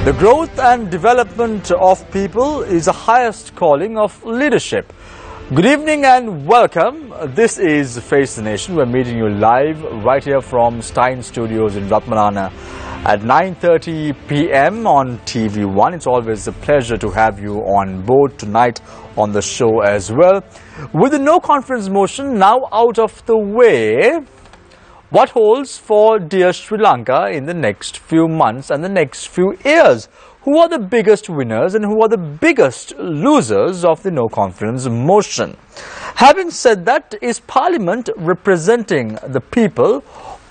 The growth and development of people is the highest calling of leadership. Good evening and welcome. This is Face the Nation. We're meeting you live right here from Stein Studios in Ratmalana at 9:30 p.m. on TV1. It's always a pleasure to have you on board tonight on the show as well. With the no confidence motion now out of the way, what holds for dear Sri Lanka in the next few months and the next few years? Who are the biggest winners and who are the biggest losers of the no confidence motion? Having said that, is Parliament representing the people,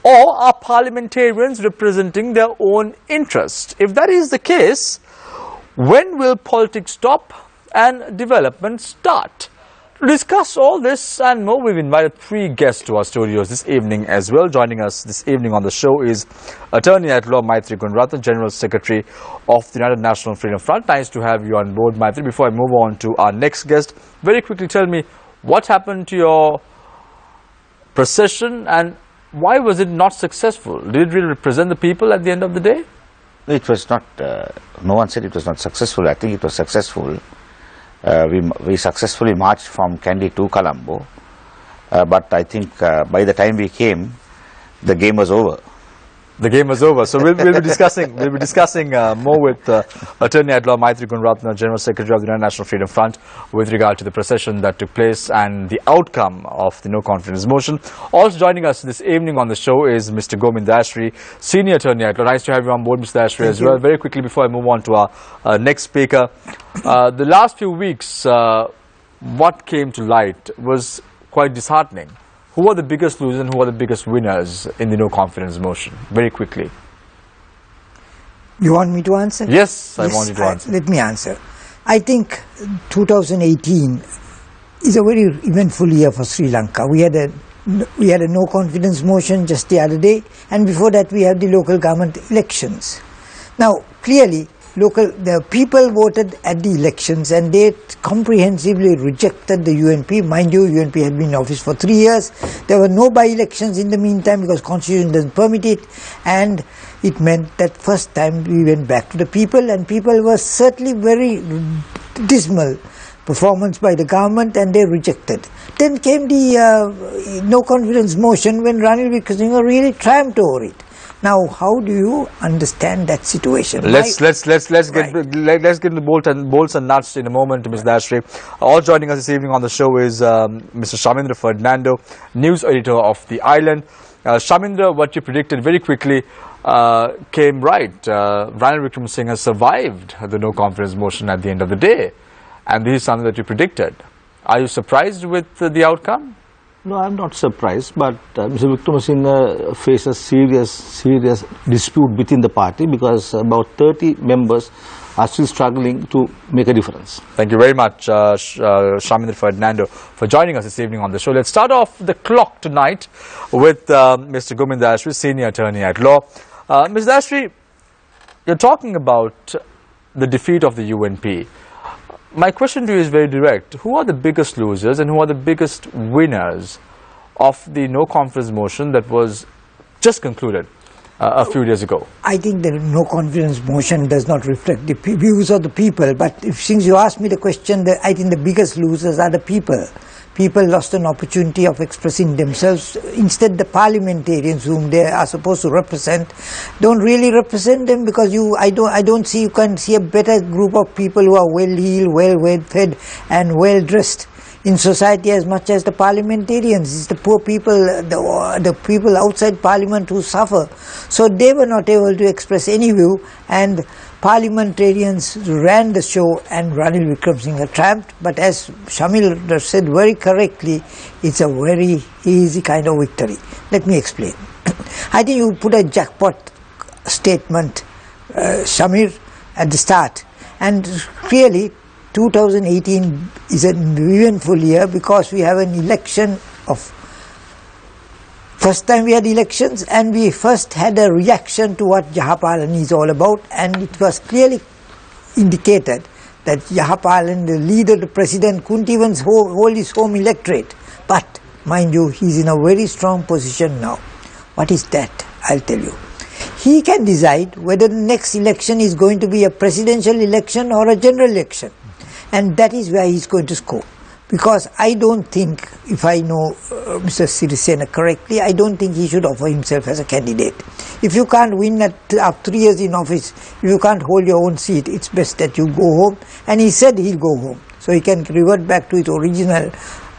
or are parliamentarians representing their own interest? If that is the case, when will politics stop and development start? To discuss all this and more, we've invited three guests to our studios this evening as well. Joining us this evening on the show is Attorney at Law Maitri Gunrathan, General Secretary of the United National Freedom Front. Nice to have you on board, Maitri. Before I move on to our next guest, very quickly tell me what happened to your procession and why was it not successful? Did it really represent the people at the end of the day? It was not, no one said it was not successful. I think it was successful. We successfully marched from Kandy to Colombo, but I think by the time we came, the game was over. The game was over. So we'll be discussing more with Attorney at Law Maitri Gunrathan, General Secretary of the United National Freedom Front, with regard to the procession that took place and the outcome of the no confidence motion. Also joining us this evening on the show is Mr. Govind Dashri, Senior Attorney at Law. Nice to have you on board, Mr. Dashri, as well. Very quickly before I move on to our next speaker, the last few weeks, what came to light was quite disheartening. Who are the biggest losers and who are the biggest winners in the no confidence motion? Very quickly. You want me to answer? Yes, I want you to answer. Let me answer. I think 2018 is a very eventful year for Sri Lanka. We had a no confidence motion just the other day, and before that we had the local government elections. Now, clearly, the people voted at the elections and they comprehensively rejected the UNP. Mind you, UNP had been in office for 3 years. There were no by-elections in the meantime because Constitution doesn't permit it, and it meant that first time we went back to the people, and people were certainly very dismal performance by the government and they rejected. Then came the no confidence motion when Ranil Wickremesinghe really triumphed over it. Now, how do you understand that situation? Let's get into the bolts and nuts in a moment, Ms. Dashri. All joining us this evening on the show is Mr. Shamindra Ferdinando, news editor of The Island. Shamindra, what you predicted very quickly came right. Ranil Wickremesinghe has survived the no confidence motion at the end of the day, and this is something that you predicted. Are you surprised with the outcome? No, I am not surprised, but Mr. Wickremesinghe faces serious dispute within the party because about 30 members are still struggling to make a difference. Thank you very much, Shamindra Ferdinando, for joining us this evening on the show. Let's start off the clock tonight with Mr. Govind Dashri, Senior Attorney at Law. Ms. Dashri, you're talking about the defeat of the UNP. My question to you is very direct. Who are the biggest losers and who are the biggest winners of the no confidence motion that was just concluded a few days ago? I think the no confidence motion does not reflect the views of the people, but since you asked me the question, I think the biggest losers are the people. People lost an opportunity of expressing themselves. Instead, the parliamentarians whom they are supposed to represent don't really represent them because you can see a better group of people who are well-heeled, well-fed and well-dressed in society as much as the parliamentarians. It's the poor people, the people outside parliament who suffer. So they were not able to express any view, and parliamentarians ran the show and Ranil Wickremesinghe triumphed. But as Shamil said very correctly, it's a very easy kind of victory. Let me explain. I think you put a jackpot statement, Shamir, at the start, and clearly 2018 is an eventful year because we have an election of first time we had elections, and we first had a reaction to what Yahapalan is all about, and it was clearly indicated that Yahapalan, the leader, the president, couldn't even hold his home electorate. But, mind you, he's in a very strong position now. What is that? I'll tell you. he can decide whether the next election is going to be a presidential election or a general election. And that is where he is going to score. Because I don't think, if I know Mr. Sirisena correctly, I don't think he should offer himself as a candidate. If you can't win after 3 years in office, if you can't hold your own seat, it's best that you go home. And he said he'll go home. So he can revert back to his original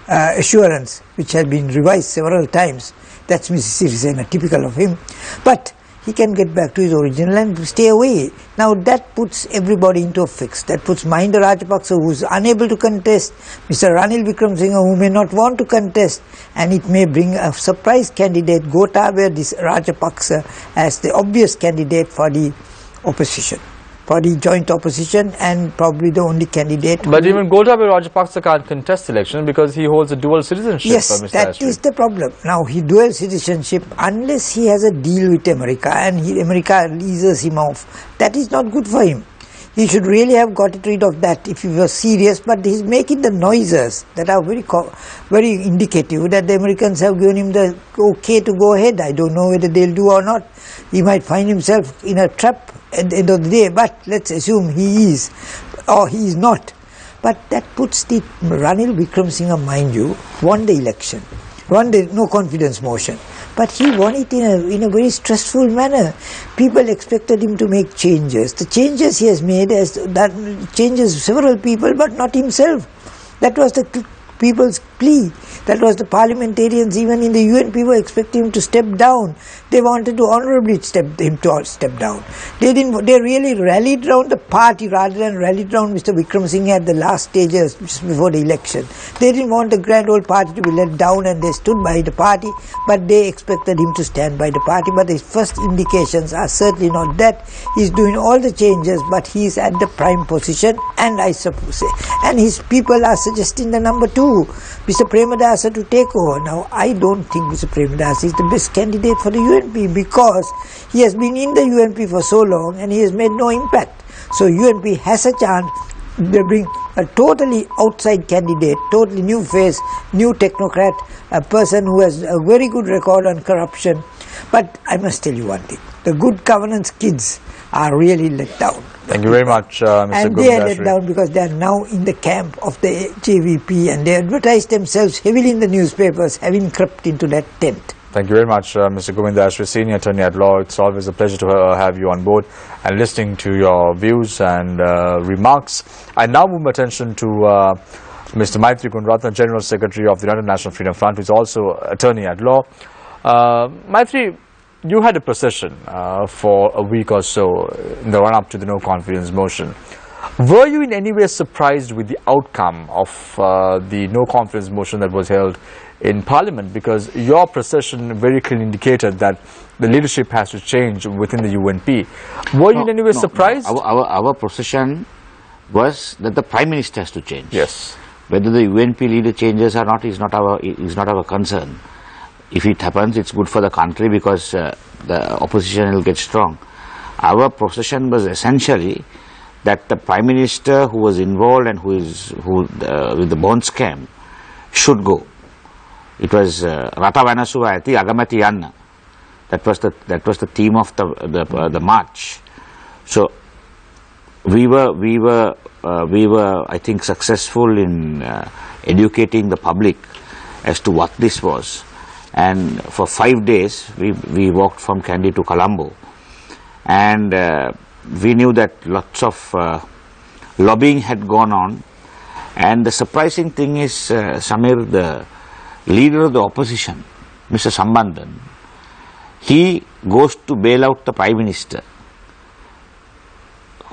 assurance, which has been revised several times. That's Mr. Sirisena, typical of him. But he can get back to his original and stay away. Now that puts everybody into a fix. That puts Mahinda Rajapaksa, who is unable to contest, Mr. Ranil Wickremesinghe, who may not want to contest, and it may bring a surprise candidate, Gotabaya Rajapaksa, as the obvious candidate for the opposition, for the joint opposition, and probably the only candidate. But even Gotabaya Rajapaksa can't contest election because he holds a dual citizenship. Yes, that is the problem. Now, he dual citizenship, unless he has a deal with America and America leases him off, that is not good for him. He should really have got rid of that if he was serious, but he's making the noises that are very indicative that the Americans have given him the okay to go ahead. I don't know whether they'll do or not. He might find himself in a trap at the end of the day, but let's assume he is, or he is not. But that puts the Ranil Wickremesinghe, mind you, won the election, won the no confidence motion, but he won it in a very stressful manner. People expected him to make changes. The changes he has made that changes several people, but not himself. That was the people's plea. That was the parliamentarians, even in the UNP, were expecting him to step down. They wanted to honorably step down. They really rallied around the party rather than rallied around Mr. Wickremesinghe at the last stages just before the election. They didn't want the grand old party to be let down, and they stood by the party, but they expected him to stand by the party. But the first indications are certainly not that. He's doing all the changes, but he's at the prime position, and I suppose, and his people are suggesting the number 2, Mr. Premadasa, to take over. Now, I don't think Mr. Premadasa is the best candidate for the UNP because he has been in the UNP for so long and he has made no impact. So UNP has a chance to bring a totally outside candidate, totally new face, new technocrat, a person who has a very good record on corruption. But I must tell you one thing, the good governance kids are really let down. Thank you very much, Mr. And they are let down because they are now in the camp of the JVP and they advertise themselves heavily in the newspapers, having crept into that tent. Thank you very much, Mr. Govindashri, Senior Attorney at Law. It's always a pleasure to have you on board and listening to your views and remarks. I now move my attention to Mr. Maitri Kunratna, General Secretary of the United National Freedom Front, who is also Attorney at Law. Maitri, you had a procession for a week or so in the run-up to the no-confidence motion. Were you in any way surprised with the outcome of the no-confidence motion that was held in Parliament? Because your procession very clearly indicated that the leadership has to change within the UNP. Were you in any way surprised? No. Our procession was that the Prime Minister has to change. Yes. Whether the UNP leader changes or not is not our concern. If it happens, it's good for the country because the opposition will get strong. Our procession was essentially that the Prime Minister who was involved and who with the bond scam should go. It was Rata Vanasuva Ati Agamati Yanna. That was the theme of the march. So we were I think successful in educating the public as to what this was. And for 5 days, we walked from Kandy to Colombo, and we knew that lots of lobbying had gone on. And the surprising thing is, Samir, the leader of the opposition, Mr. Sambandhan, he goes to bail out the Prime Minister,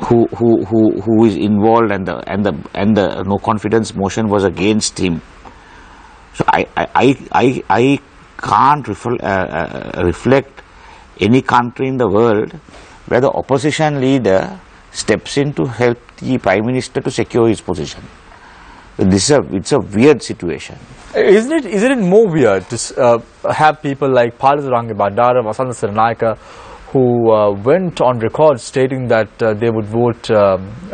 who is involved, and the no confidence motion was against him. So I can't reflect any country in the world where the opposition leader steps in to help the Prime Minister to secure his position. It's a weird situation. Isn't it more weird to have people like Palasarangi Bandara, Vasanta Siranayaka, who went on record stating that they would vote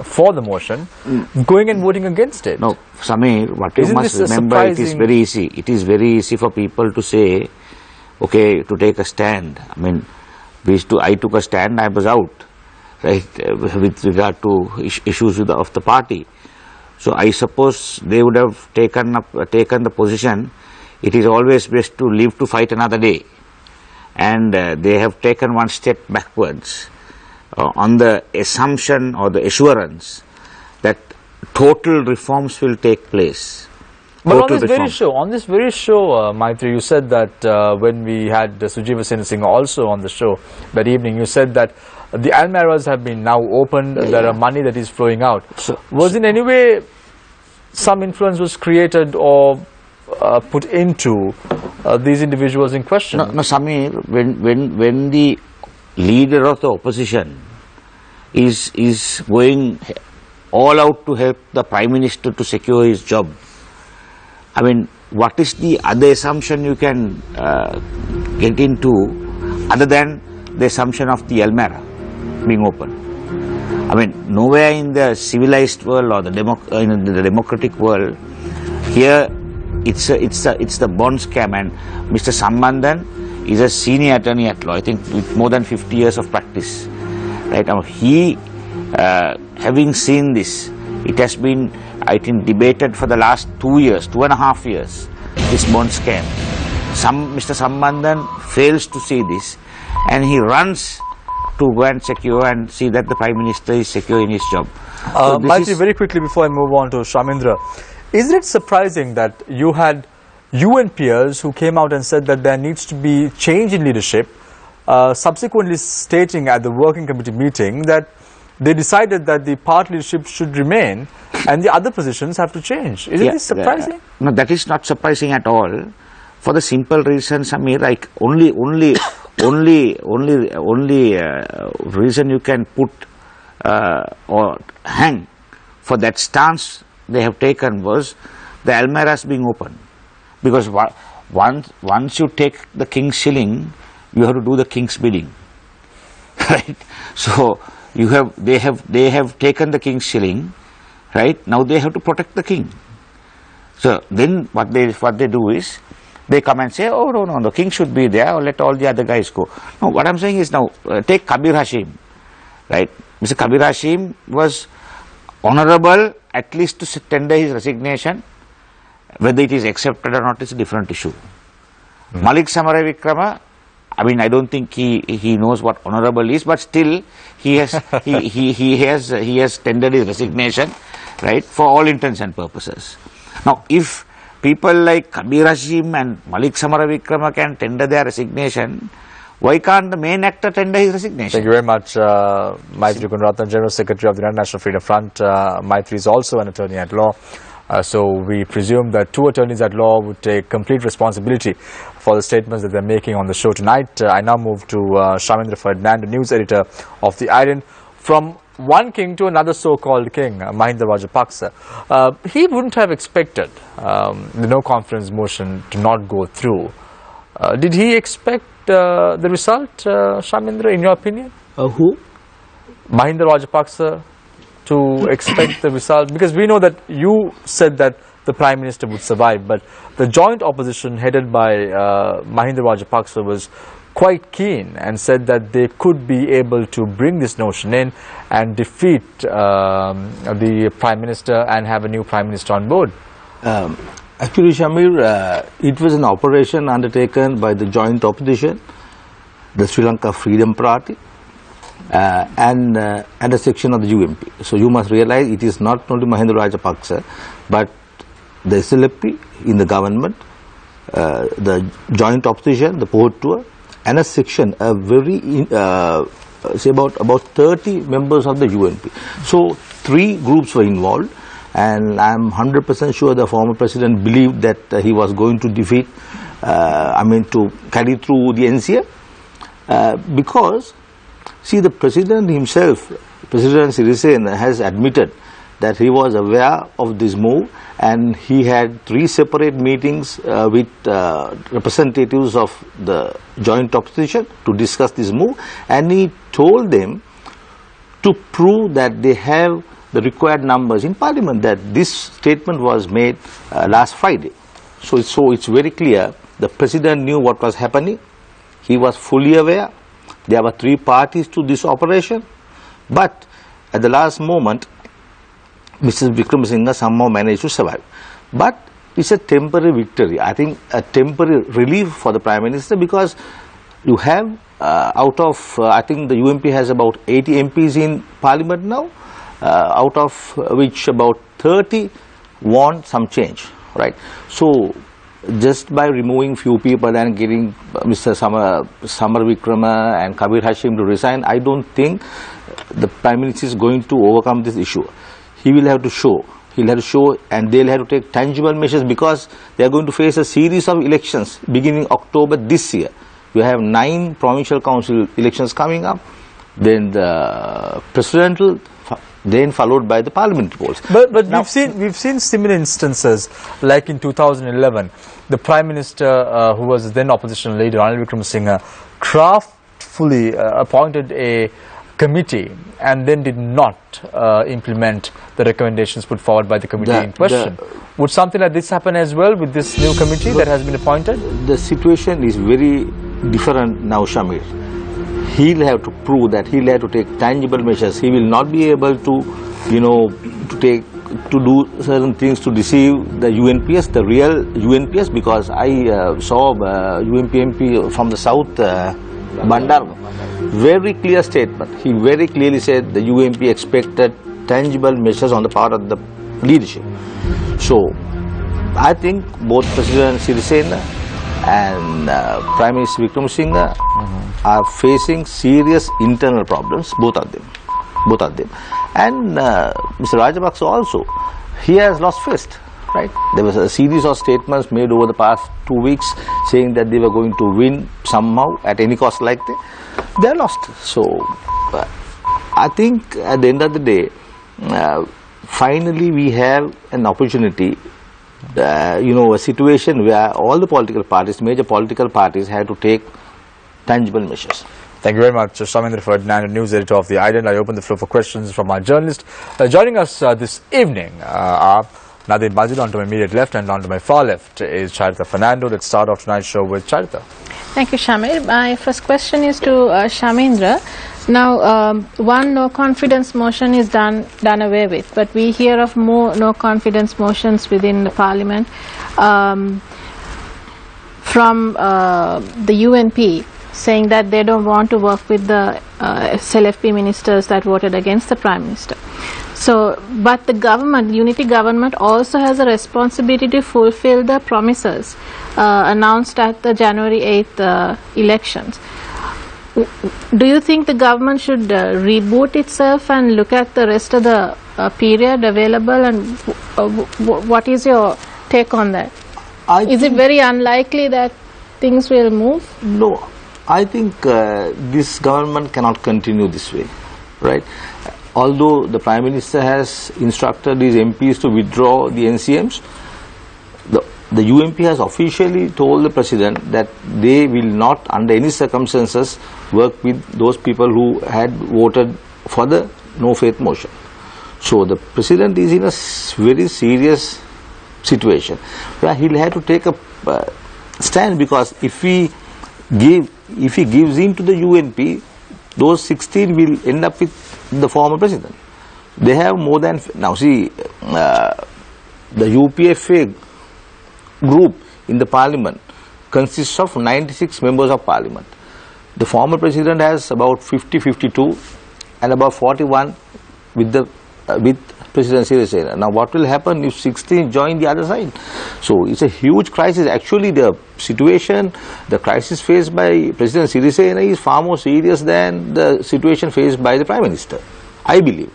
for the motion, going and voting against it? No, Samir, what you must remember, it is very easy. It is very easy for people to say, okay, to take a stand. I mean, I took a stand, I was out, right, with regard to issues of the party. So I suppose they would have taken the position, it is always best to live to fight another day. And they have taken one step backwards on the assumption or the assurance that total reforms will take place. But on this very show, Maitri, you said that when we had Sujiva Singh also on the show that evening, you said that the Almirahs have been now opened, there are money that is flowing out. Was in any way some influence was created or put into these individuals in question? No, Samir, when the leader of the opposition is going all out to help the Prime Minister to secure his job, I mean, what is the other assumption you can get into other than the assumption of the Almirah being open? I mean, nowhere in the civilized world or in the democratic world, here it's the bond scam, and Mr. Sambandhan is a senior attorney at law, I think with more than 50 years of practice. Right now, he, having seen this, it has been, I think, debated for the last 2.5 years, this bond scam. Mr. Sambandhan fails to see this, and he runs to go and secure and see that the Prime Minister is secure in his job. Maitri, very quickly before I move on to Shamindra, isn't it surprising that you had UN peers who came out and said that there needs to be change in leadership, subsequently stating at the working committee meeting that they decided that the party leadership should remain and the other positions have to change? Isn't this surprising? No, that is not surprising at all, for the simple reason, Samir, like only reason you can put or hang for that stance they have taken was the Almirahs being open, because once you take the king's shilling, you have to do the king's bidding, right? So they have taken the king's shilling, right? Now they have to protect the king. So then what they do is they come and say, oh no, the king should be there, or let all the other guys go. No, what I'm saying is, now take Kabir Hashim, right? Mr. Kabir Hashim was honorable at least to tender his resignation. Whether it is accepted or not is a different issue. Malik Samaravikrama, I mean, I don't think he knows what honorable is, but still he has he has tendered his resignation, right, for all intents and purposes. Now, if people like Kabir Hashim and Malik Samaravikrama can tender their resignation, why can't the main actor tender his resignation? Thank you very much, Maitri Kunrathan, General Secretary of the United National Freedom Front. Maitri is also an attorney at law. So we presume that two attorneys at law would take complete responsibility for the statements that they're making on the show tonight. I now move to Shamindra Ferdinand, the news editor of The Iron. From one king to another so-called king, Mahinda Rajapaksa. He wouldn't have expected the no-confidence motion to not go through. Did he expect the result, Shamindra, in your opinion? Who? Mahinda Rajapaksa to expect the result? Because we know that you said that the Prime Minister would survive, but the joint opposition headed by Mahinda Rajapaksa was quite keen and said that they could be able to bring this notion in and defeat the Prime Minister and have a new Prime Minister on board. Actually, Shamir, it was an operation undertaken by the joint opposition, the Sri Lanka Freedom Party, and a section of the UMP. So you must realize it is not only Mahinda Rajapaksa, but the SLP in the government, the joint opposition, the Port Tour, and a section, a very say about 30 members of the UNP. So 3 groups were involved, and I am 100% sure the former president believed that he was going to defeat, to carry through the NCA, because see, the president himself, President Sirisena, has admitted that he was aware of this move, and he had 3 separate meetings with representatives of the joint opposition to discuss this move, and he told them to prove that they have the required numbers in parliament, that this statement was made last Friday. So it's very clear the president knew what was happening, he was fully aware, There were 3 parties to this operation, but at the last moment, Mr. Wickremesinghe somehow managed to survive. But it's a temporary victory. I think a temporary relief for the Prime Minister, because you have out of, I think the UMP has about 80 MPs in Parliament now, out of which about 30 want some change, right? So just by removing few people and getting Mr. Samar Wickrama and Kabir Hashim to resign, I don't think the Prime Minister is going to overcome this issue. He will have to show. He'll have to show, and they'll have to take tangible measures, because they are going to face a series of elections beginning October this year. We have 9 provincial council elections coming up, then the presidential, then followed by the parliamentary polls. But now, we've seen similar instances, like in 2011, the Prime Minister, who was then opposition leader, Ranil Wickremesinghe, craftfully appointed a committee and then did not implement the recommendations put forward by the committee in question. Would something like this happen as well with this new committee that has been appointed? The situation is very different now, Shamir. He'll have to prove that, he'll have to take tangible measures. He will not be able to, to do certain things to deceive the UNPS, the real UNPS, because I saw UMP MP from the south, Bandar, very clear statement. He very clearly said the UMP expected tangible measures on the part of the leadership. So I think both President Sirisena and Prime Minister Wickremesinghe are facing serious internal problems, both of them. And Mr. Rajapaksa also, he has lost faith, right? There was a series of statements made over the past 2 weeks saying that they were going to win somehow at any cost, like they are lost. So I think at the end of the day, finally we have an opportunity, a situation where all the political parties, major political parties, have to take tangible measures. Thank you very much, Shamendra Ferdinand, news editor of The Idol. I open the floor for questions from our journalists. Joining us this evening are Nadeem Majid on to my immediate left, and on to my far left is Charita Fernando. Let's start off tonight's show with Charita. Thank you, Shamir. My first question is to Shamendra. Now, one no confidence motion is done away with, but we hear of more no confidence motions within the Parliament from the UNP, saying that they don't want to work with the SLFP ministers that voted against the Prime Minister. So, but the government, unity government, also has a responsibility to fulfill the promises announced at the January 8th elections. Do you think the government should reboot itself and look at the rest of the period available, and what is your take on that? Is it very unlikely that things will move? No, I think this government cannot continue this way, right? Although the Prime Minister has instructed his MPs to withdraw the NCMs, the UMP has officially told the President that they will not under any circumstances work with those people who had voted for the no faith motion. So the President is in a very serious situation where he'll have to take a stand, because if he gives in to the UNP, those 16 will end up with the former President. They have more than, now see, the UPFA group in the Parliament consists of 96 members of Parliament. The former President has about 50-52 and about 41 with President Sirisena. Now what will happen if 16 join the other side? So it's a huge crisis. Actually the situation, the crisis faced by President Sirisena is far more serious than the situation faced by the Prime Minister, I believe,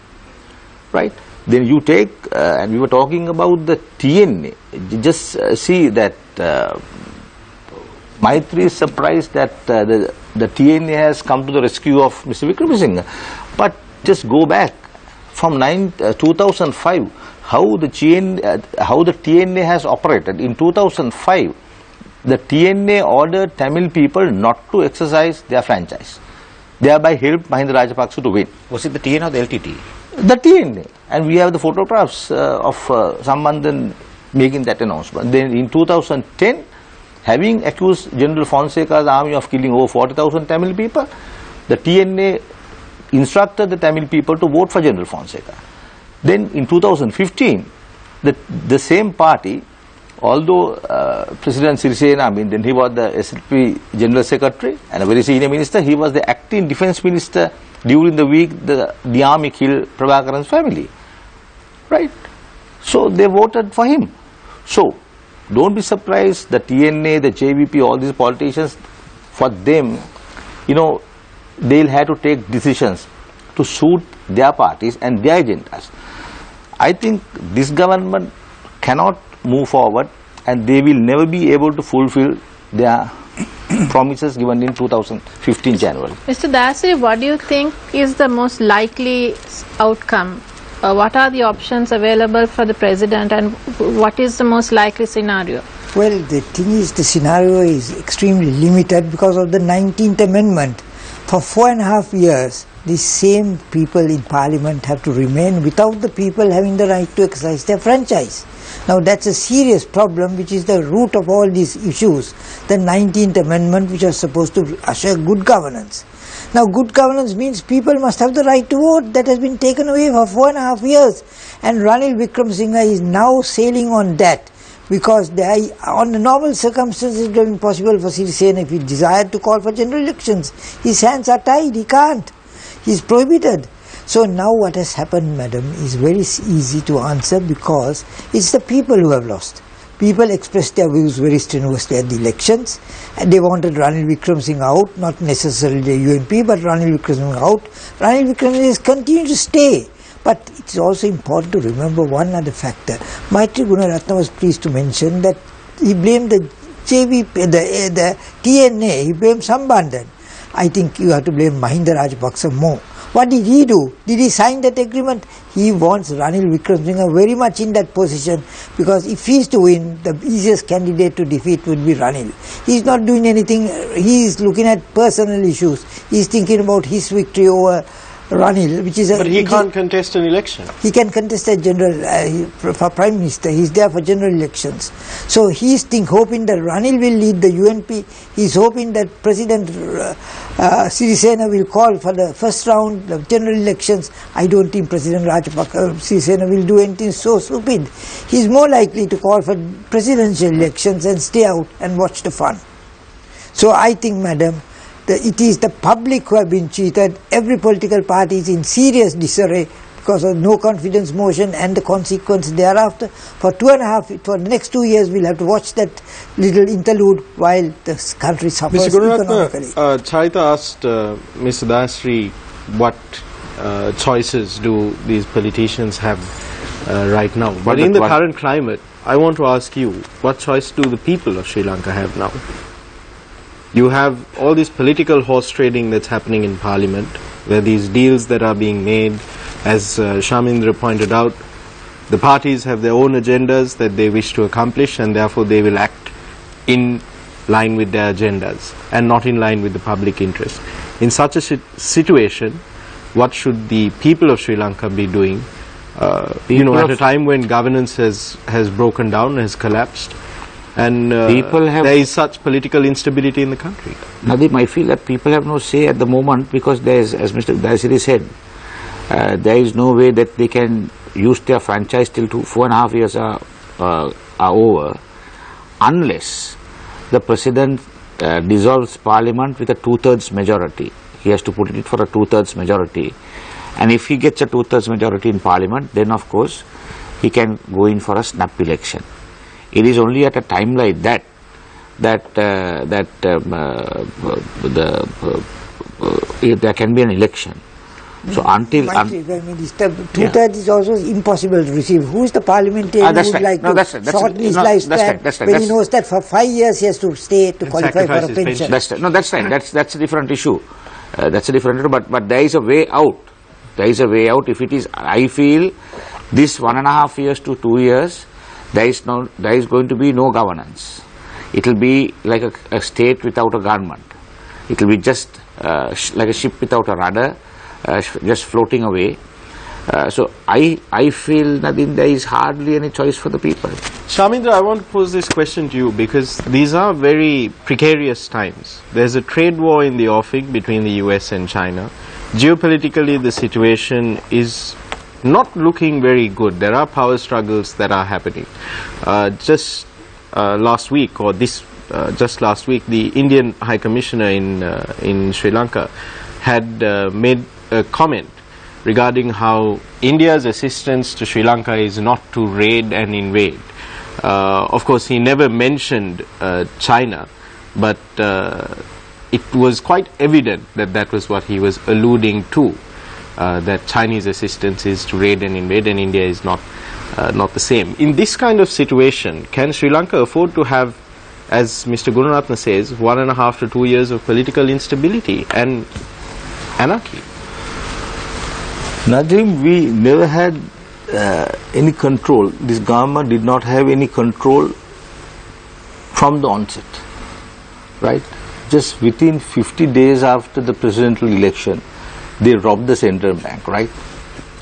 right? Then you take, and we were talking about the TNA, just see that Maitri is surprised that the TNA has come to the rescue of Mr. Wickremesinghe. But just go back from 2005, how the TNA has operated. In 2005, the TNA ordered Tamil people not to exercise their franchise, thereby helped Mahinda Rajapaksa to win. Was it the TNA or the LTT? The TNA, and we have the photographs of Sambandhan making that announcement. Then in 2010, having accused General Fonseca's army of killing over 40,000 Tamil people, the TNA instructed the Tamil people to vote for General Fonseca. Then in 2015, the same party, although President Sirisena, then he was the SLP General Secretary and a very senior minister, he was the acting defense minister during the week the army killed Prabhakaran's family. Right? So they voted for him. So don't be surprised, the TNA, the JVP, all these politicians, for them, they'll have to take decisions to suit their parties and their agendas. I think this government cannot move forward and they will never be able to fulfill their promises given in 2015 January. Mr. Dasri, what do you think is the most likely outcome? What are the options available for the president and what is the most likely scenario? Well, the thing is, the scenario is extremely limited because of the 19th Amendment. For 4.5 years, the same people in Parliament have to remain without the people having the right to exercise their franchise. Now that's a serious problem which is the root of all these issues. The 19th Amendment, which was supposed to assure good governance. Now good governance means people must have the right to vote. That has been taken away for 4.5 years. And Ranil Wickremesinghe is now sailing on that. Because on the normal circumstances it would have been possible for Sirisena, if he desired to call for general elections. His hands are tied, he can't. He is prohibited. So now what has happened, madam, is very easy to answer because it's the people who have lost. People expressed their views very strenuously at the elections and they wanted Ranil Wickremesinghe out, not necessarily the UNP, but Ranil Wickremesinghe out. Ranil Wickremesinghe has continued to stay. But it's also important to remember one other factor. Maitri Gunaratna was pleased to mention that he blamed the JVP, the TNA, he blamed Sambandhan. I think you have to blame Mahinda Rajapaksa more. What did he do? Did he sign that agreement? He wants Ranil Wickremesinghe very much in that position because if he is to win, the easiest candidate to defeat would be Ranil. He is not doing anything, he is looking at personal issues. He is thinking about his victory over Ranil, which is but he can't contest an election. He can contest a general for Prime Minister. He is there for general elections. So he is hoping that Ranil will lead the UNP. He is hoping that President Sirisena will call for the first round of general elections. I don't think President Rajapaksa Sirisena will do anything so stupid. He is more likely to call for presidential elections and stay out and watch the fun. So I think, madam, it is the public who have been cheated. Every political party is in serious disarray because of no confidence motion and the consequence thereafter. For the next 2 years, we'll have to watch that little interlude while the country suffers economically. Charita asked Mr. Dasri what choices do these politicians have right now. But in the current climate, I want to ask you, what choice do the people of Sri Lanka have now? You have all this political horse trading that's happening in Parliament, where these deals that are being made, as Shamindra pointed out, the parties have their own agendas that they wish to accomplish and therefore they will act in line with their agendas and not in line with the public interest. In such a situation, what should the people of Sri Lanka be doing, at a time when governance has broken down, has collapsed? And there is such political instability in the country. Nadeem, I feel that people have no say at the moment because there is, as Mr. Dasri said, there is no way that they can use their franchise till 4.5 years are over unless the President dissolves Parliament with a 2/3 majority. He has to put it for a 2/3 majority. And if he gets a 2/3 majority in Parliament, then of course he can go in for a snap election. It is only at a time like that there can be an election. So until two-thirds is also impossible to receive. Who is the parliamentarian who would like to shorten his lifespan when he knows that for 5 years he has to stay to qualify for a pension? That's right. That's a different issue. That's a different issue. But there is a way out. There is a way out. If it is, I feel, this 1.5 years to 2 years, there is going to be no governance. It will be like a state without a government. It will be just like a ship without a rudder, just floating away. So I feel that there is hardly any choice for the people. Shamindra, I want to pose this question to you because these are very precarious times. There's a trade war in the offing between the US and China. Geopolitically, the situation is not looking very good. There are power struggles that are happening. Just last week, the Indian High Commissioner in Sri Lanka had made a comment regarding how India's assistance to Sri Lanka is not to raid and invade. Of course, he never mentioned China, but it was quite evident that that was what he was alluding to, that Chinese assistance is to raid and invade, and India is not the same. In this kind of situation, can Sri Lanka afford to have, as Mr. Gunaratne says, 1.5 to 2 years of political instability and anarchy? Nadim, we never had any control. This government did not have any control from the onset, right? Just within 50 days after the presidential election, they robbed the central bank, right?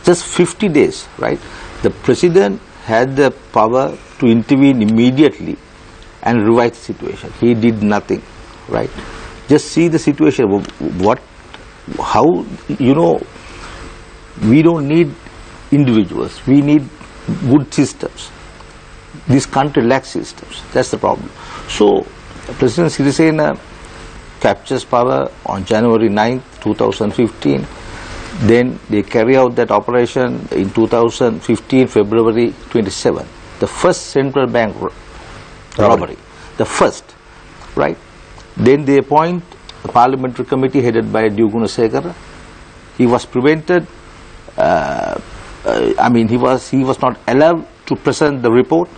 Just 50 days, right? The president had the power to intervene immediately and revive the situation. He did nothing, right? Just see the situation. How, we don't need individuals. We need good systems. This country lacks systems. That's the problem. So, President Sirisena captures power on January 9th, 2015. Then they carry out that operation in 2015, February 27. The first central bank robbery. The first, right? Then they appoint a parliamentary committee headed by D. Gunasekara. He was prevented. He was not allowed to present the report.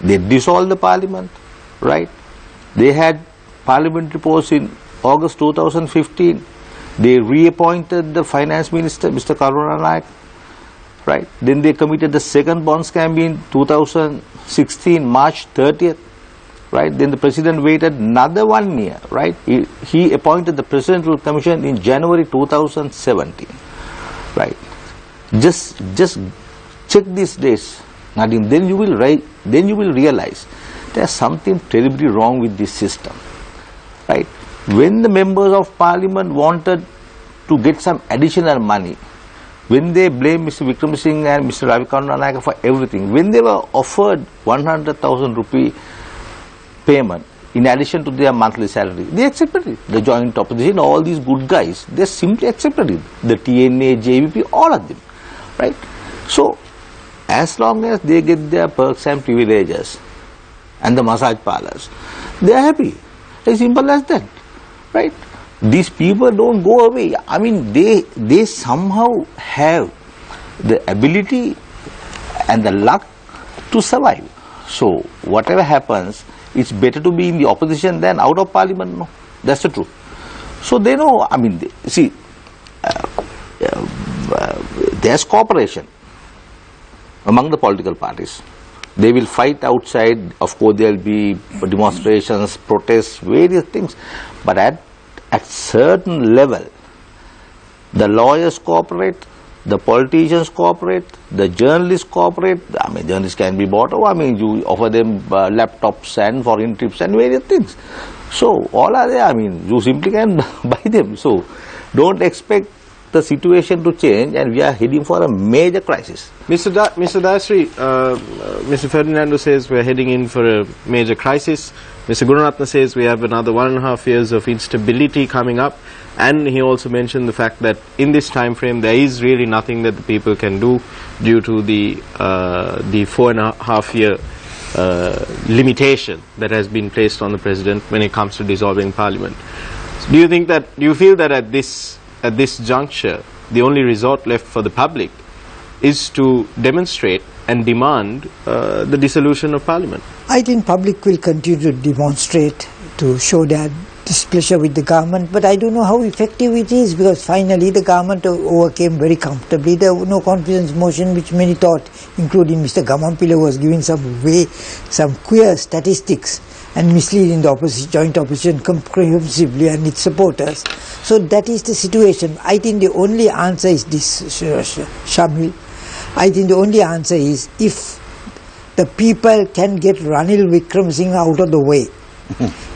They dissolved the parliament, right? They had parliamentary posts in August 2015. They reappointed the finance minister, Mr. Karuna Naik, right? Then they committed the second bond scam in 2016, March 30th, right? Then the president waited another 1 year, right? He appointed the presidential commission in January 2017, right? Just check these days, Nadim. Then you will realize there's something terribly wrong with this system, right? When the members of parliament wanted to get some additional money, when they blame Mr. Vikram Singh and Mr. Ravikarna Naik for everything, when they were offered 100,000 rupee payment in addition to their monthly salary, they accepted it. The joint opposition, all these good guys, they simply accepted it. The TNA, JVP, all of them, right? So, as long as they get their perks and privileges and the massage parlors, they are happy. As simple as that, right? These people don't go away. I mean, they somehow have the ability and the luck to survive. So, whatever happens, it's better to be in the opposition than out of parliament. No, that's the truth. So they know. I mean, there's cooperation among the political parties. They will fight outside. Of course, there will be demonstrations, protests, various things. But at certain level, the lawyers cooperate, the politicians cooperate, the journalists cooperate. I mean, journalists can be bought. I mean, you offer them laptops and foreign trips and various things. So, all are there. I mean, you simply can buy them. So, don't expect the situation to change, and we are heading for a major crisis. Mr. Dayasri, Mr. Ferdinando says we are heading in for a major crisis. Mr. Gunaratne says we have another 1.5 years of instability coming up, and he also mentioned the fact that in this time frame there is really nothing that the people can do due to the 4.5 year limitation that has been placed on the president when it comes to dissolving parliament. So do you feel that at this juncture the only resort left for the public is to demonstrate and demand the dissolution of parliament? I think public will continue to demonstrate to show their displeasure with the government, but I don't know how effective it is, because finally the government overcame very comfortably the no confidence motion, which many thought, including Mr. Gamampila, was giving some queer statistics and misleading the joint opposition comprehensively and its supporters. So that is the situation. I think the only answer is this, Shamil. I think the only answer is if the people can get Ranil Wickremesinghe out of the way.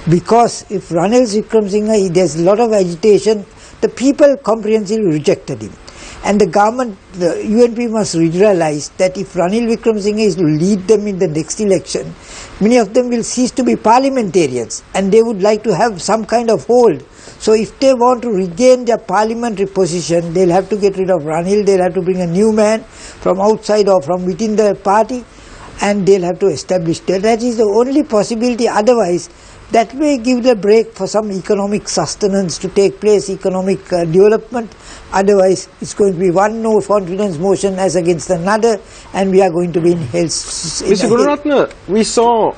Because if Ranil Wickremesinghe, there's a lot of agitation, the people comprehensively rejected him. And the government, the UNP must realize that if Ranil Wickremesinghe is to lead them in the next election, many of them will cease to be parliamentarians and they would like to have some kind of hold. So if they want to regain their parliamentary position, they'll have to get rid of Ranil, they'll have to bring a new man from outside or from within the party, and they'll have to establish that. That is the only possibility. Otherwise, that may give the break for some economic sustenance to take place, economic development. Otherwise, it's going to be one no confidence motion as against another, and we are going to be in hell. Mr. Gururatna, we saw,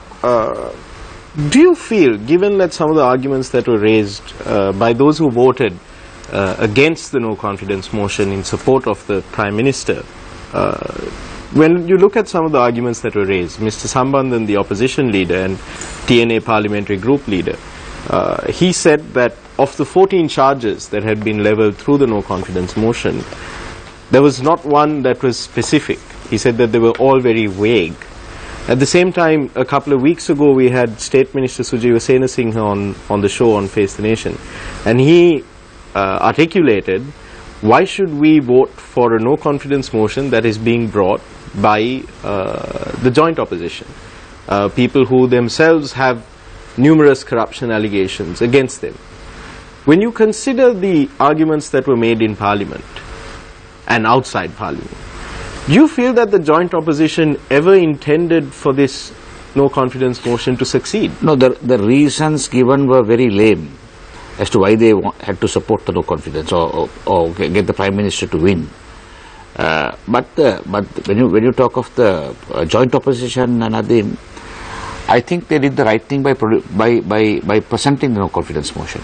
do you feel, given that some of the arguments that were raised by those who voted against the no confidence motion in support of the Prime Minister, when you look at some of the arguments that were raised, Mr. Sambandhan, the opposition leader and TNA parliamentary group leader, he said that of the 14 charges that had been levelled through the no confidence motion, there was not one that was specific. He said that they were all very vague. At the same time, a couple of weeks ago, we had State Minister Sujiva Senasinghe on the show on Face the Nation, and he articulated, why should we vote for a no confidence motion that is being brought by the joint opposition, people who themselves have numerous corruption allegations against them. When you consider the arguments that were made in Parliament and outside Parliament, do you feel that the joint opposition ever intended for this no confidence motion to succeed? No, the reasons given were very lame as to why they had to support the no confidence or get the Prime Minister to win. But when you talk of the joint opposition and Nadim, I think they did the right thing by presenting the no confidence motion,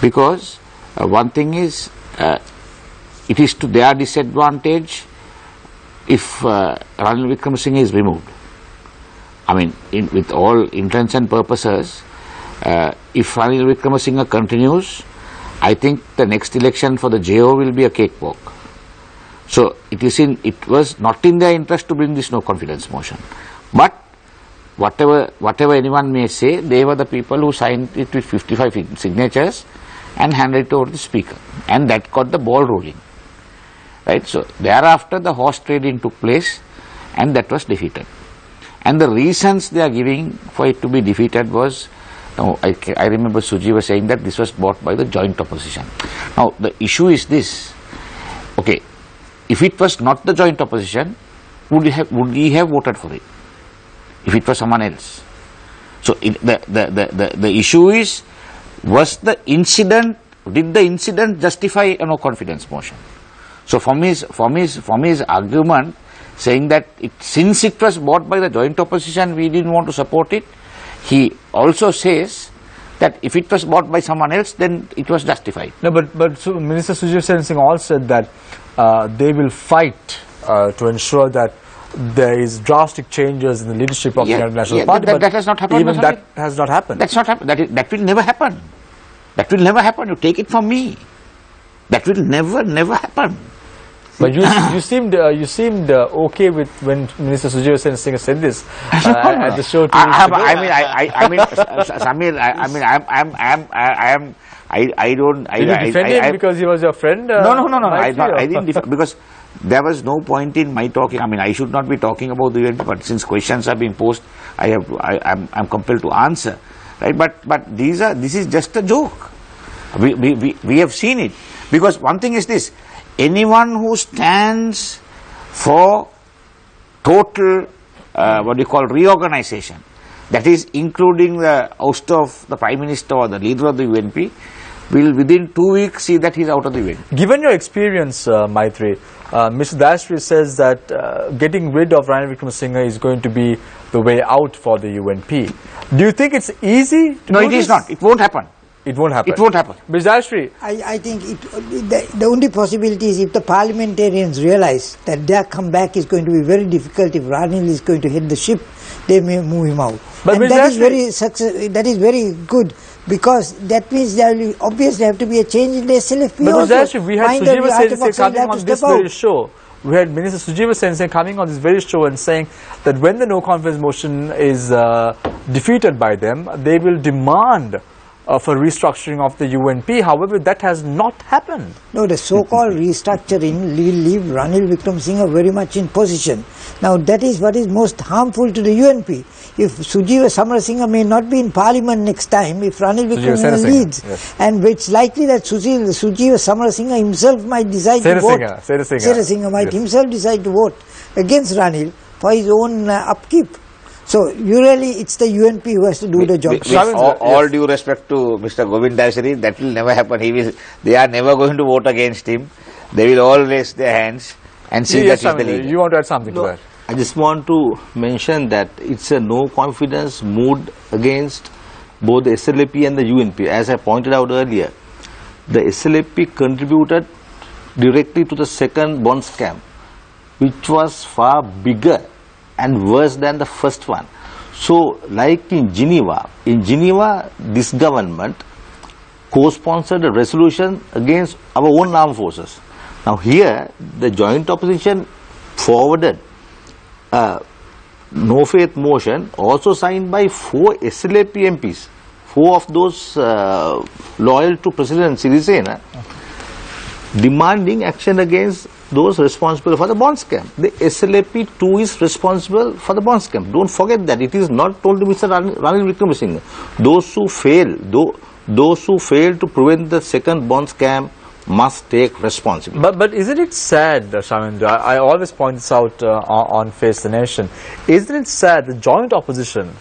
because one thing is it is to their disadvantage if Ranil Wickremesinghe is removed. I mean, with all intents and purposes, if Ranil Wickremesinghe continues, I think the next election for the JO will be a cakewalk. So it was not in their interest to bring this no confidence motion. But whatever anyone may say, they were the people who signed it with 55 signatures and handed it over to the Speaker, and that got the ball rolling. Right? So thereafter the horse trading took place, and that was defeated. And the reasons they are giving for it to be defeated was, I remember Suji was saying that this was brought by the joint opposition. Now the issue is this, okay, if it was not the joint opposition, would he have voted for it if it was someone else? So the issue is, did the incident justify a no confidence motion? So from his argument saying that since it was brought by the joint opposition, we didn't want to support it, he also says that if it was bought by someone else, then it was justified. No, but so Minister Sujiva Senasinghe also said that they will fight to ensure that there is drastic changes in the leadership of the National Party. That has not happened. Even that has not happened. That's not happened. That will never happen. That will never happen. You take it from me. That will never happen. But you seemed okay with when Minister Sujiva Senasinghe said this at the show 2 weeks ago. I don't. Did you defend him because he was your friend? No. I didn't defend, because there was no point in my talking. I mean, I should not be talking about the UNP, but since questions are being posed, I'm compelled to answer, right? But this is just a joke. We have seen it, because one thing is this: anyone who stands for total reorganization, that is including the ouster of the Prime Minister or the leader of the UNP, will within 2 weeks see that he is out of the UNP. Given your experience, Maitri, Mr. Dayasri says that getting rid of Ranil Wickremesinghe is going to be the way out for the UNP. Do you think it's easy to No, it is not. It won't happen. It won't happen. It won't happen. Mr. Dayasri, I think the only possibility is if the parliamentarians realize that their comeback is going to be very difficult if Ranil is going to head the ship, they may move him out. But and that is very good, because that means there will obviously have to be a change in the SLFP. But also. we had Sujiva Sensei coming on this very show. We had Minister Sujiva Sensei coming on this very show and saying that when the no confidence motion is defeated by them, they will demand for restructuring of the UNP. However, that has not happened. No, the so-called restructuring will leave Ranil Wickremesinghe very much in position. Now, that is what is most harmful to the UNP. If Sujiva Samarasinghe may not be in Parliament next time, if Ranil Wickremesinghe leads, yes. And it's likely that Sujiva Samarasinghe himself might decide to vote. Senasinghe might himself decide to vote against Ranil for his own upkeep. So, usually it's the UNP who has to do the job. With all due respect to Mr. Govind Dasari, that will never happen. They are never going to vote against him. They will all raise their hands and see that he's the leader. You want to add something to that? I just want to mention that it's a no confidence mood against both the SLP and the UNP. As I pointed out earlier, the SLP contributed directly to the second bond scam, which was far bigger and worse than the first one. So, like in Geneva, this government co-sponsored a resolution against our own armed forces. Now here, the joint opposition forwarded a no-faith motion also signed by 4 SLP MPs, 4 of those loyal to President Sirisena, demanding action against those responsible for the bond scam. The SLP too is responsible for the bond scam. Don't forget that. It is not only Mr. Ranil Wickremesinghe. Those who fail to prevent the second bond scam must take responsibility. But isn't it sad, Shamindra? I always point this out on Face the Nation. Isn't it sad, the joint opposition,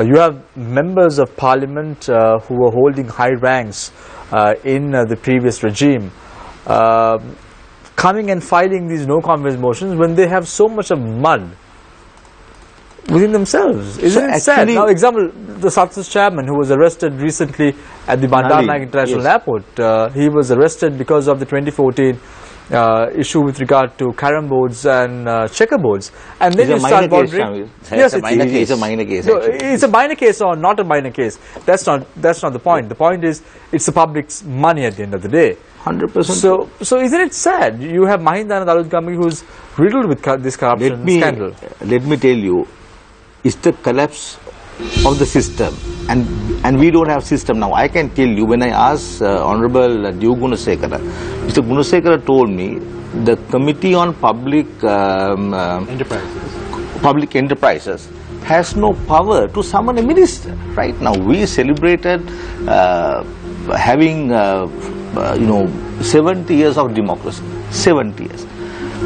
you have members of parliament who were holding high ranks in the previous regime, coming and filing these no confidence motions when they have so much of mud within themselves. Isn't it sad? Now, example, the SATSU's chairman who was arrested recently at the Bandar Naik International Airport, he was arrested because of the 2014 issue with regard to carom boards and checkerboards. And then you start wondering, yes, it's a minor case. No, it's a minor case or not a minor case. That's not the point. The point is, it's the public's money at the end of the day. 100%. So isn't it sad? You have Mahinda and Dalut Gambi who's riddled with this corruption scandal. Let me tell you, it's the collapse of the system, and we don't have system now. I can tell you, when I asked Honorable D. Gunasekara, Mr. Gunasekara told me the Committee on Public Enterprises has no power to summon a minister. Right now, we celebrated having 70 years of democracy. 70 years.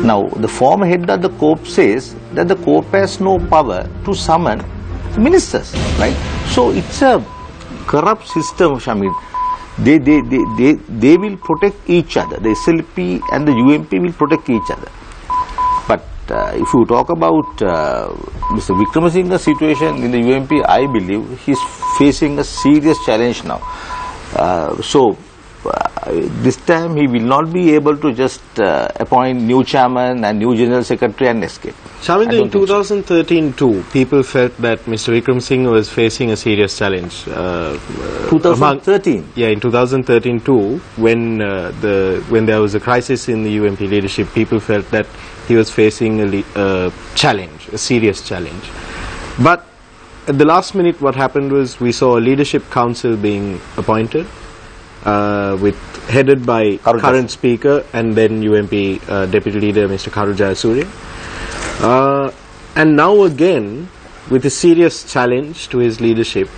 Now, the former head of the COP says that the COP has no power to summon ministers, right? So it's a corrupt system, Shamil. They will protect each other. The SLP and the UMP will protect each other. But if you talk about Mr. Wickremesinghe's situation in the UMP, I believe he's facing a serious challenge now. This time he will not be able to just appoint new chairman and new general secretary and escape. Shamindra, in 2013 too, people felt that Mr. Wickremesinghe was facing a serious challenge. 2013? Yeah, in 2013 too, when there was a crisis in the UMP leadership, people felt that he was facing a challenge, a serious challenge. But at the last minute, what happened was we saw a leadership council being appointed, headed by current speaker and then UMP deputy leader Mr. Karu Jayasuriya. And now again, with a serious challenge to his leadership,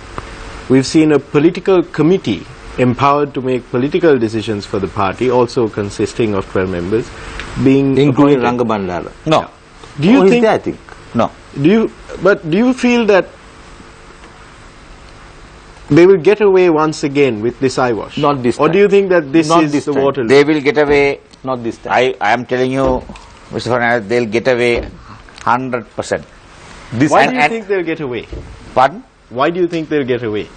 we've seen a political committee empowered to make political decisions for the party, also consisting of 12 members, including Ranga Bandara. No. Yeah. Do you think? I think no. Do you feel that they will get away once again with this eyewash? Not this time. Or do you think that this not is this the time. Waterloo? They will get away. Not this time. I am telling you, Mr. Fernandez, they'll get away 100%. Why do you think they'll get away? Pardon? Why do you think they'll get away?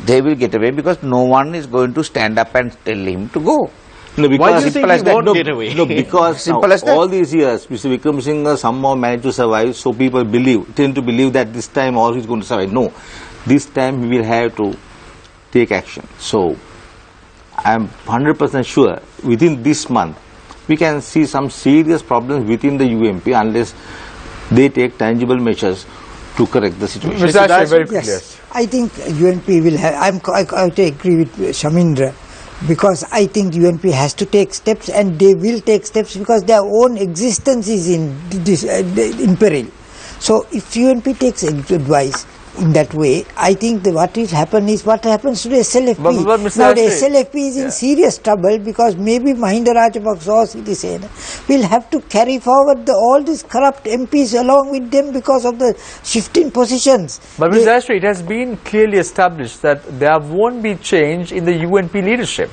They will get away because no one is going to stand up and tell him to go. No, because Why do you think he won't get away? No, because Simple as that. all these years, Mr. Vikram Singh somehow managed to survive, so people tend to believe that this time all he's going to survive. No, this time he will have to take action. So, I am 100% sure within this month, we can see some serious problems within the UMP unless they take tangible measures to correct the situation. Mr. Dasri, very quickly. Yes, I think UNP will have, I agree with Shamindra, because I think UNP has to take steps, and they will take steps because their own existence is in peril. So if UNP takes advice in that way, I think what will happen is what happens to the SLFP. But Mr. Now the Dasri, SLFP is in serious trouble because maybe Mahinda Rajapaksa or Sirisena will have to carry forward all these corrupt MPs along with them because of the shifting positions. But Mr. Dasri, it has been clearly established that there won't be change in the UNP leadership.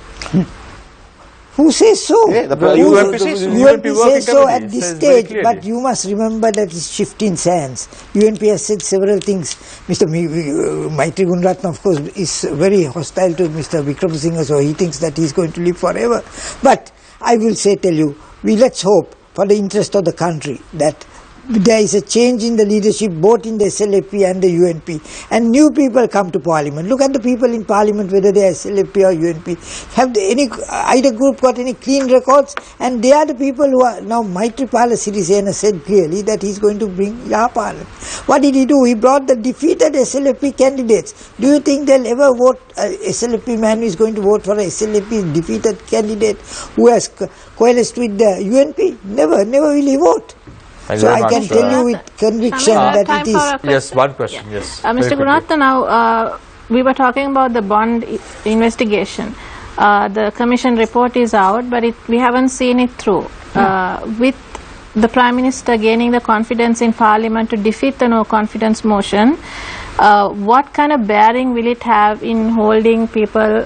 Who says so? Yeah, the UNP says so. UNP working says so committee at this says very stage, clearly. but you must remember that it's shifting sands. UNP has said several things. Mr. Maitri Gunratna, of course, is very hostile to Mr. Vikram Singh, so he thinks that he's going to live forever. But I will tell you, let's hope for the interest of the country that there is a change in the leadership both in the SLFP and the UNP, and new people come to parliament. Look at the people in parliament, whether they are SLFP or UNP. Have either group got any clean records? And they are the people who are now. Maitripala Sirisena said clearly that he's going to bring Yahapalan. What did he do? He brought the defeated SLFP candidates. Do you think they'll ever vote? SLFP man who is going to vote for a SLFP defeated candidate who has coalesced with the UNP? Never will he vote. Thank you So very I can much, tell you with conviction that time it is. for a question? Yes, one question. Yes. Mr. very quickly. Gunratna, now we were talking about the bond investigation. The commission report is out, but we haven't seen it through. With the Prime Minister gaining the confidence in Parliament to defeat the no confidence motion, what kind of bearing will it have in holding people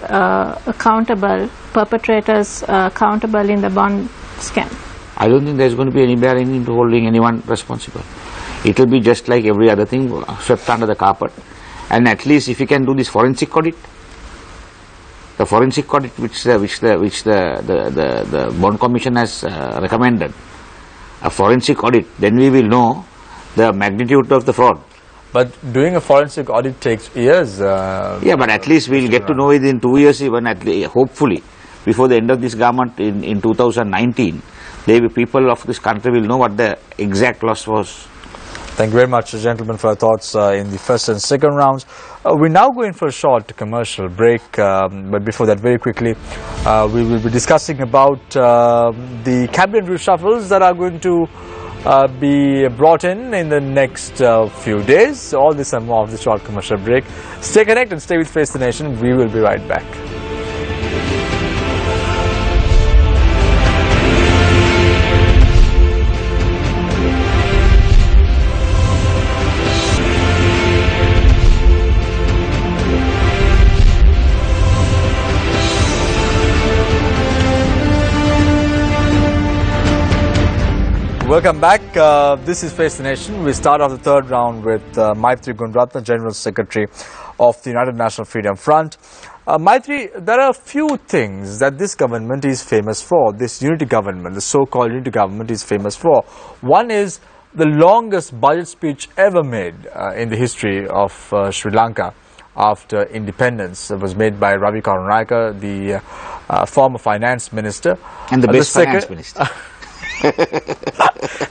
accountable, perpetrators accountable in the bond scam? I don't think there's going to be any bearing into holding anyone responsible. It will be just like every other thing, swept under the carpet. And at least if you can do this forensic audit, the forensic audit which the Bond Commission has recommended, a forensic audit, then we will know the magnitude of the fraud. But doing a forensic audit takes years. Yeah, but at least we'll get to know it in 2 years, even hopefully before the end of this government in 2019. People of this country will know what the exact loss was. Thank you very much, gentlemen, for your thoughts in the first and second rounds. We're now going for a short commercial break, but before that, very quickly, we will be discussing about the cabinet reshuffles that are going to be brought in the next few days. All this and more of the short commercial break. Stay connected, stay with Face the Nation. We will be right back. Welcome back. This is Face the Nation. We start off the third round with Maitri Gunratna, General Secretary of the United National Freedom Front. Maitri, there are a few things that this government is famous for, this unity government, the so-called unity government is famous for. One is the longest budget speech ever made in the history of Sri Lanka after independence. It was made by Ravi Karunayaka, the former finance minister. And the best finance minister.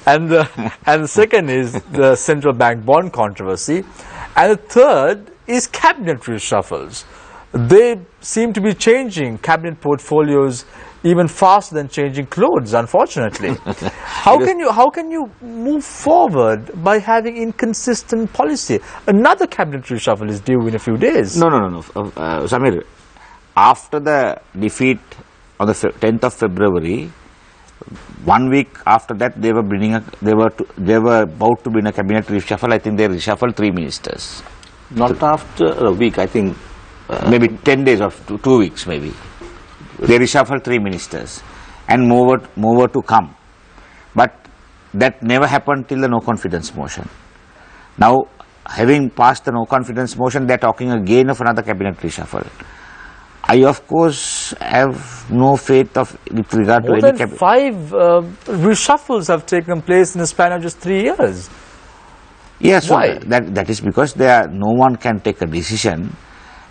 and the second is the central bank bond controversy, and the third is cabinet reshuffles. They seem to be changing cabinet portfolios even faster than changing clothes, unfortunately. How can you move forward by having inconsistent policy? Another cabinet reshuffle is due in a few days. No. Samir, after the defeat on the 10th of February, 1 week after that, they were about to bring a cabinet reshuffle. I think they reshuffled 3 ministers. Not after a week, I think. Maybe 10 days or 2 weeks, maybe. They reshuffled 3 ministers and more to come. But that never happened till the no confidence motion. Now, having passed the no confidence motion, they are talking again of another cabinet reshuffle. I of course have no faith with regard More to any than 5 reshuffles have taken place in the span of just 3 years. Yes, Why? so that is because no one can take a decision,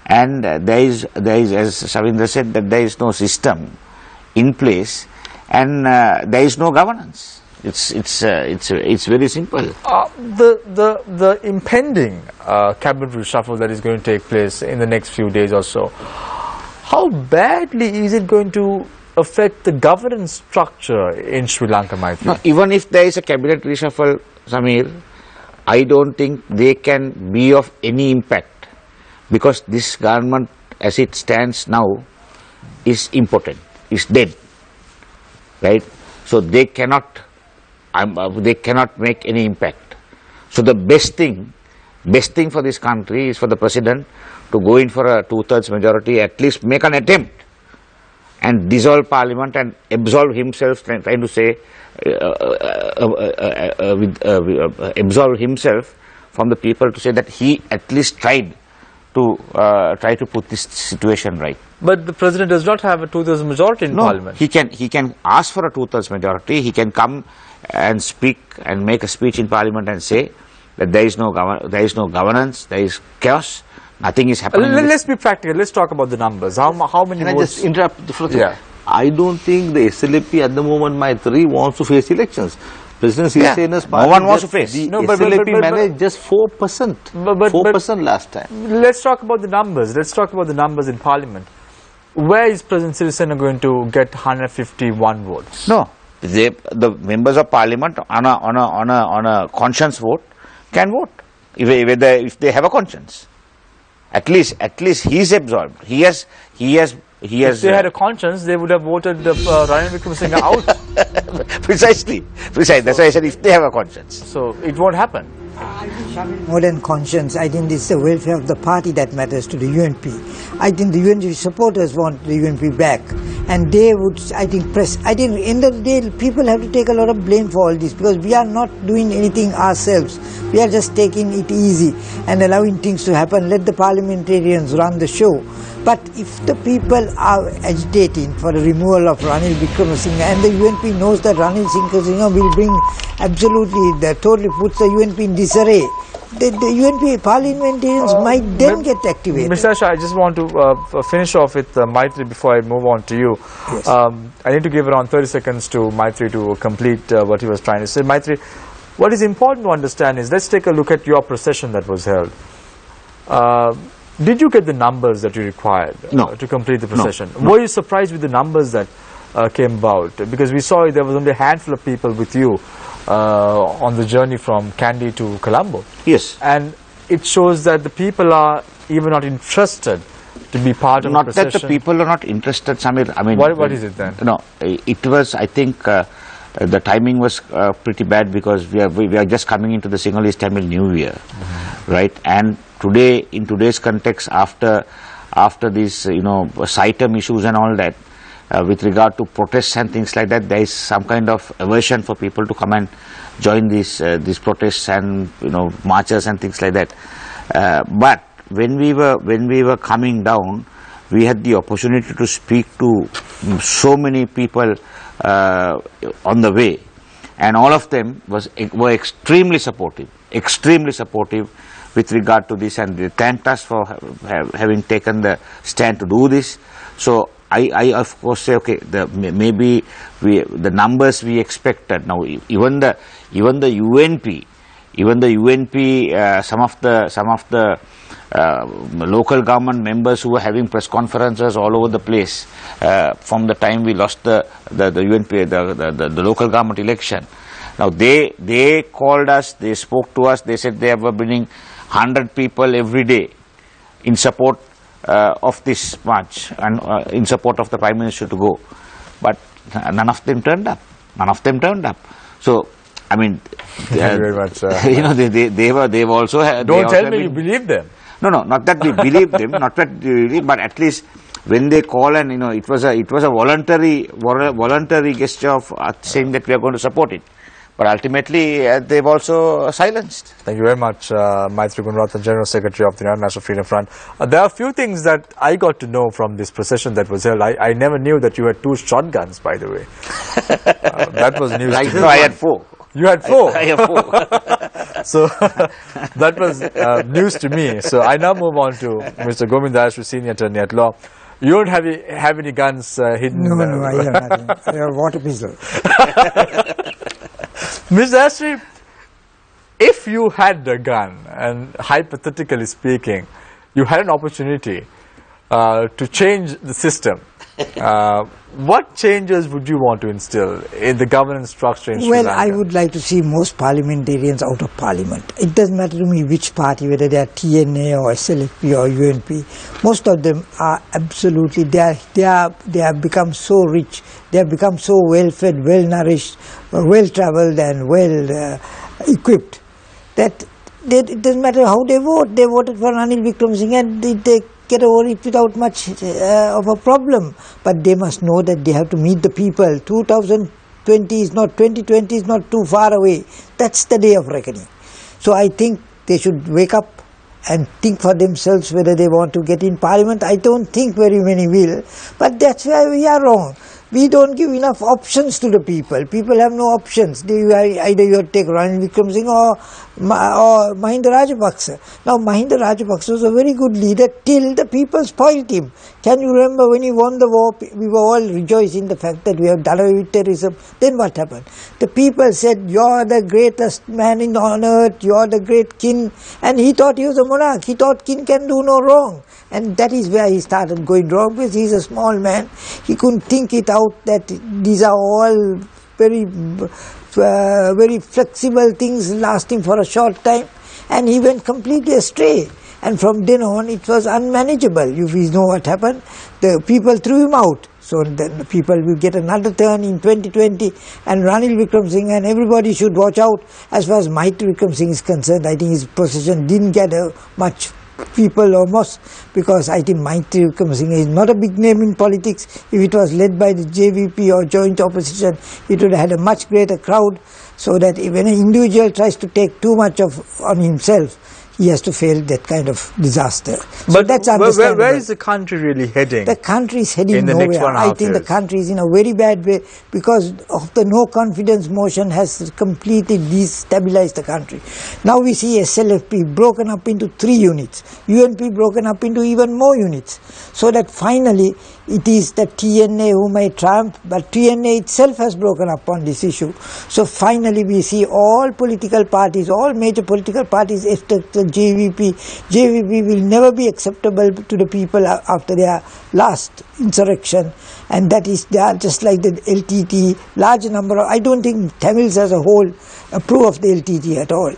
and there is, as Savindra said, that there is no system in place, and there is no governance. It's very simple. The impending cabinet reshuffle that is going to take place in the next few days or so, how badly is it going to affect the governance structure in Sri Lanka, Maitri? No, even if there is a cabinet reshuffle, Samir, I don't think they can be of any impact, because this government as it stands now is impotent, is dead, right? So they cannot make any impact. So the best thing for this country is for the president to go in for a 2/3 majority, at least make an attempt and dissolve parliament and absolve himself, trying to say absolve himself from the people, to say that he at least tried to put this situation right. But the president does not have a 2/3 majority in parliament. He can ask for a 2/3 majority. He can come and speak and make a speech in parliament and say that there is no governance, there is chaos, nothing is happening. Let's be practical. Let's talk about the numbers. How many Can I votes? just interrupt for a second? Yeah. I don't think the SLP at the moment, Maitri, wants to face elections. President Sirisena's party, no one wants to face. The No, but SLP managed just 4%. 4% last time. Let's talk about the numbers. Let's talk about the numbers in parliament. Where is President Sirisena going to get 151 votes? No, the members of parliament on a conscience vote can vote if they have a conscience. At least he is absorbed. He has. If they had a conscience, they would have voted Ranil Wickremesinghe out. Precisely. That's why I said if they have a conscience. So it won't happen. More than conscience, I think it's the welfare of the party that matters to the UNP. I think the UNP supporters want the UNP back, and they would, I think, press. I think, end of the day, people have to take a lot of blame for all this, because we are not doing anything ourselves. We are just taking it easy and allowing things to happen. Let the parliamentarians run the show. But if the people are agitating for the removal of Ranil Wickremesinghe, and the UNP knows that Ranil Wickremesinghe will bring totally puts the UNP in disarray, the UNP parliamentarians might then get activated. Mr. Shah, I just want to finish off with Maitri before I move on to you. Yes. I need to give around 30 seconds to Maitri to complete what he was trying to say. Maitri, what is important to understand is, let's take a look at your procession that was held. Did you get the numbers that you required to complete the procession? No. Were you surprised with the numbers that came about? Because we saw there was only a handful of people with you on the journey from Kandy to Colombo. Yes. And it shows that the people are even not interested to be part of the procession. Not that the people are not interested, Samir. I mean, what is it then? No, it was, I think, the timing was pretty bad, because we are just coming into the Sinhalese Tamil New Year, right? And today, in today's context, after these Saitam issues and all that, with regard to protests and things like that, there is some kind of aversion for people to come and join these protests and marches and things like that. But when we were coming down, we had the opportunity to speak to so many people on the way, and all of them were extremely supportive with regard to this, and they thanked us for having taken the stand to do this. So I of course say, okay, maybe the numbers we expected. Now even the UNP, some of the local government members who were having press conferences all over the place from the time we lost the UNP, the local government election. Now they called us, they spoke to us, they said they were bringing 100 people every day in support of this march and in support of the Prime Minister to go. But none of them turned up. So, I mean, Thank you very much. they've also had. Don't tell me you believe them. No, not that we believe them, not that we believe, but at least when they call, and it was a voluntary gesture of saying that we are going to support it. But ultimately, they've also silenced. Thank you very much, Maitri Gunrathan, General Secretary of the National Freedom Front. There are a few things that I got to know from this procession that was held. I never knew that you had 2 shotguns, by the way. That was news to me. No, I had 4. You had 4? I have 4. So that was news to me. So I now move on to Mr. Govind Dayasri, Senior Attorney at Law. You don't have any guns hidden? No, I have nothing. I have a water pistol. Mr. Dayasri, if you had a gun, and hypothetically speaking, you had an opportunity to change the system, what changes would you want to instill in the governance structure in Sri Lanka? Well, I would like to see most parliamentarians out of parliament. It doesn't matter to me which party, whether they are TNA or SLFP or UNP. Most of them are absolutely, they have become so rich, they have become so well-fed, well-nourished, well-travelled and well-equipped that it doesn't matter how they vote. They voted for Ranil Wickremesinghe and they get over it without much of a problem. But they must know that they have to meet the people. 2020 is not too far away. That's the day of reckoning. So I think they should wake up and think for themselves whether they want to get in parliament. I don't think very many will, but that's where we are wrong. We don't give enough options to the people. People have no options. Either you take Ranil Wickremesinghe or Mahinda Rajapaksa. Now Mahinda Rajapaksa was a very good leader till the people spoiled him. Can you remember when he won the war, we were all rejoicing in the fact that we have done away with terrorism. Then what happened? The people said, you are the greatest man on earth, you are the great king. And he thought he was a monarch. He thought king can do no wrong. And that is where he started going wrong, because he is a small man. He couldn't think it out that these are all very flexible things lasting for a short time. And he went completely astray. And from then on, it was unmanageable. We know what happened. The people threw him out. So then the people will get another turn in 2020. And Ranil Wickremesinghe and everybody should watch out. As far as Maitri Wickremesinghe is concerned, I think his position didn't get much people almost, because I think Maitri Wickremesinghe is not a big name in politics. If it was led by the JVP or joint opposition, it would have had a much greater crowd, so that when an individual tries to take too much on himself, he has to fail that kind of disaster. So but that's understandable. Where is the country really heading? The country is heading in the nowhere. next 1.5 I think years. the country is in a very bad way because of the no confidence motion has completely destabilized the country. Now we see SLFP broken up into 3 units, UNP broken up into even more units, so that finally it is the TNA who may triumph, but TNA itself has broken up on this issue. So finally we see all political parties, all major political parties except the JVP will never be acceptable to the people after their last insurrection, and that is they are just like the LTT. Large number of, I don't think Tamils as a whole approve of the LTT at all.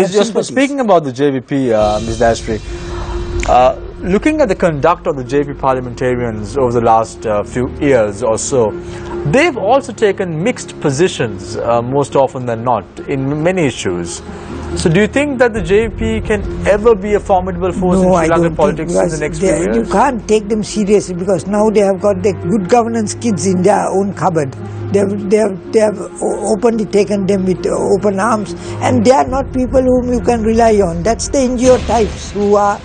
Just speaking about the JVP, Ms. Dayasri, looking at the conduct of the JP parliamentarians over the last few years or so, they've also taken mixed positions most often than not in many issues. So do you think that the JP can ever be a formidable force in Sri Lankan politics in the next few years? You can't take them seriously because now they have got the good governance kids in their own cupboard. They have openly taken them with open arms, and they are not people whom you can rely on. That's the NGO types who are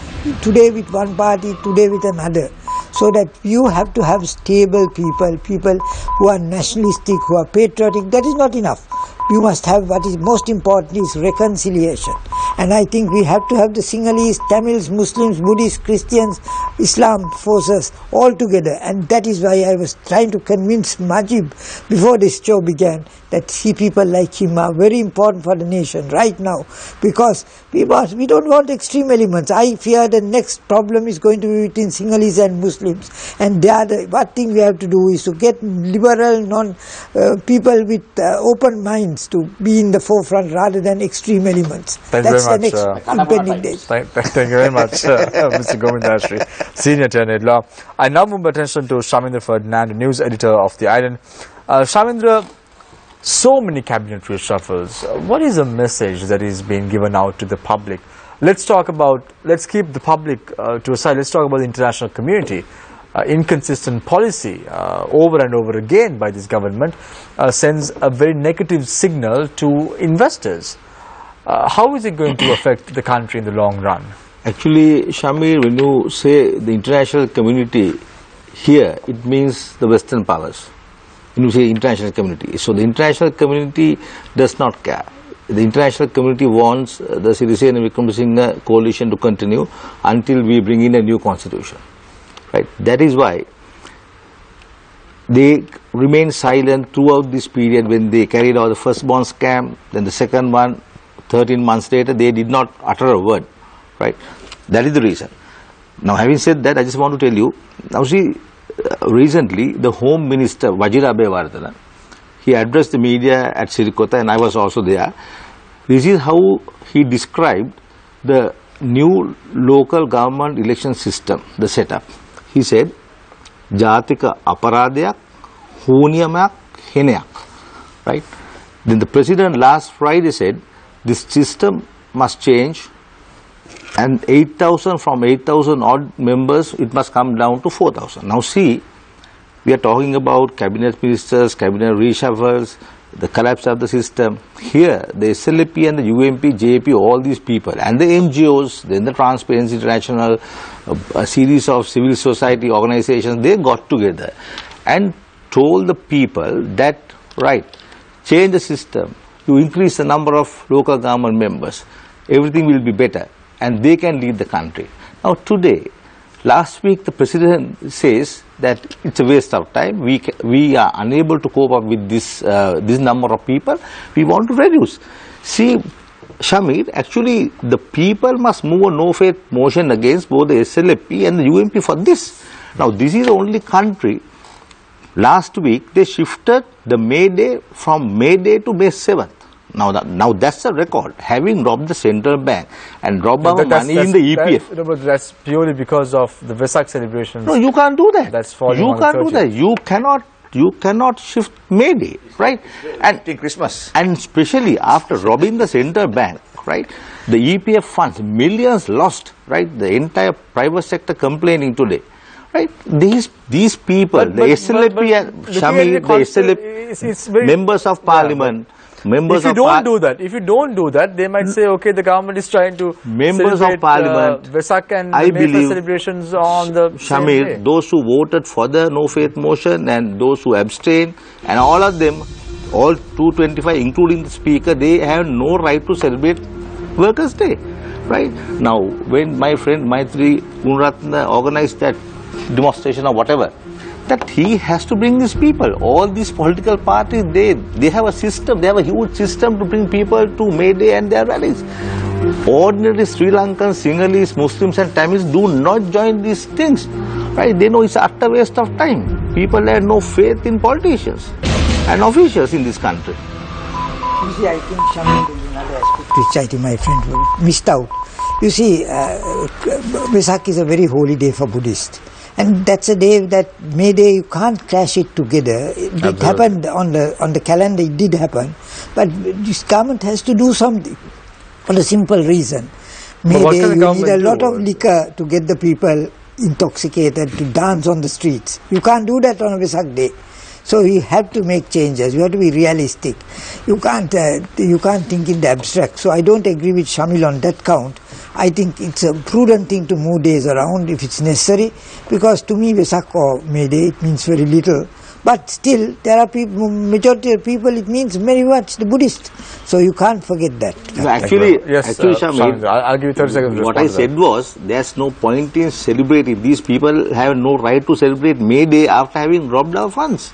today with one party, today with another. So that you have to have stable people who are nationalistic, who are patriotic. That is not enough. You must have what is most important is reconciliation. And I think we have to have the Sinhalese, Tamils, Muslims, Buddhists, Christians, Islam forces all together. And that is why I was trying to convince Majib before this show began that people like him are very important for the nation right now, because we don't want extreme elements. I fear the next problem is going to be between Sinhalese and Muslims, and what thing we have to do is to get liberal people with open minds to be in the forefront rather than extreme elements. That's the next impending day. Thank you very much, Mr. Govind Dayasri, Senior Attorney at Law. I now move attention to Shamindra Ferdinand, news editor of The Island. Shamindra, so many cabinet reshuffles. What is the message that is being given out to the public? Let's keep the public to a side. Let's talk about the international community. inconsistent policy over and over again by this government sends a very negative signal to investors. How is it going to affect the country in the long run? Actually, Shamir, when you say the international community here, it means the Western powers. When you say international community, so the international community does not care. The international community wants the Sirisena and Wickremesinghe coalition to continue until we bring in a new constitution. Right? That is why they remain silent throughout this period when they carried out the first bond scam, then the second one, 13 months later, they did not utter a word. Right? That is the reason. Now, having said that, I just want to tell you, now see, recently, the Home Minister, Wajira Abeyewardena, he addressed the media at Sirikota, and I was also there. This is how he described the new local government election system, the setup. He said, Jatika aparadayak, huniyamak, henayak. Right? Then the President last Friday said, this system must change, and 8,000 from 8,000 odd members, it must come down to 4,000. Now see, we are talking about cabinet ministers, cabinet reshuffles, the collapse of the system. Here, the SLP and the UMP, JP, all these people, and the NGOs, then the Transparency International, a series of civil society organizations, they got together and told the people that, right, change the system, you increase the number of local government members, everything will be better, and they can lead the country. Now today, last week the President says that it's a waste of time, we are unable to cope up with this number of people, we want to reduce. See, Shamir, actually the people must move a no-faith motion against both the SLP and the UMP for this. Now this is the only country, last week they shifted the May Day from May Day to May 7th. Now that's a record. Having robbed the central bank and robbed our money in the EPF. No, but that's purely because of the Vesak celebrations. No, you can't do that. That's falling you on can't the do that. You cannot shift May Day, right? And Christmas. And especially after robbing the central bank, right? The EPF funds, millions lost, right? The entire private sector complaining today. Right, these people, the SLP and Shamir, the SLP, members of parliament, members of parliament. If you don't do that, they might say, okay, the government is trying to members of parliament, Vesak and I believe celebrations on the Shamir, same day. Those who voted for the no faith motion and those who abstained, and all of them, all 225, including the speaker, they have no right to celebrate Workers' Day. Right now, when my friend Maitri Gunaratna organized that demonstration or whatever, that he has to bring these people. All these political parties, they have a system, they have a huge system to bring people to May Day and their rallies. Ordinary Sri Lankans, Sinhalese, Muslims and Tamils do not join these things. Right? They know it's an utter waste of time. People have no faith in politicians and officials in this country. You see, I think Shamir is another aspect which I think my friend missed out. You see, Vesak is a very holy day for Buddhists. And that's a day that May Day, you can't clash it together. It happened on the calendar, it did happen. But this government has to do something for the simple reason. May Day, you need a lot of liquor to get the people intoxicated, to dance on the streets. You can't do that on a Vesak Day. So you have to make changes. You have to be realistic. You can't think in the abstract. So I don't agree with Shamil on that count. I think it's a prudent thing to move days around if it's necessary, because to me Vesak or May Day, it means very little. But still, there are people, majority of people, it means very much the Buddhist. So you can't forget that. No, actually, Shamil, I'll give you 30 seconds. What I said was, there's no point in celebrating. These people have no right to celebrate May Day after having robbed our funds.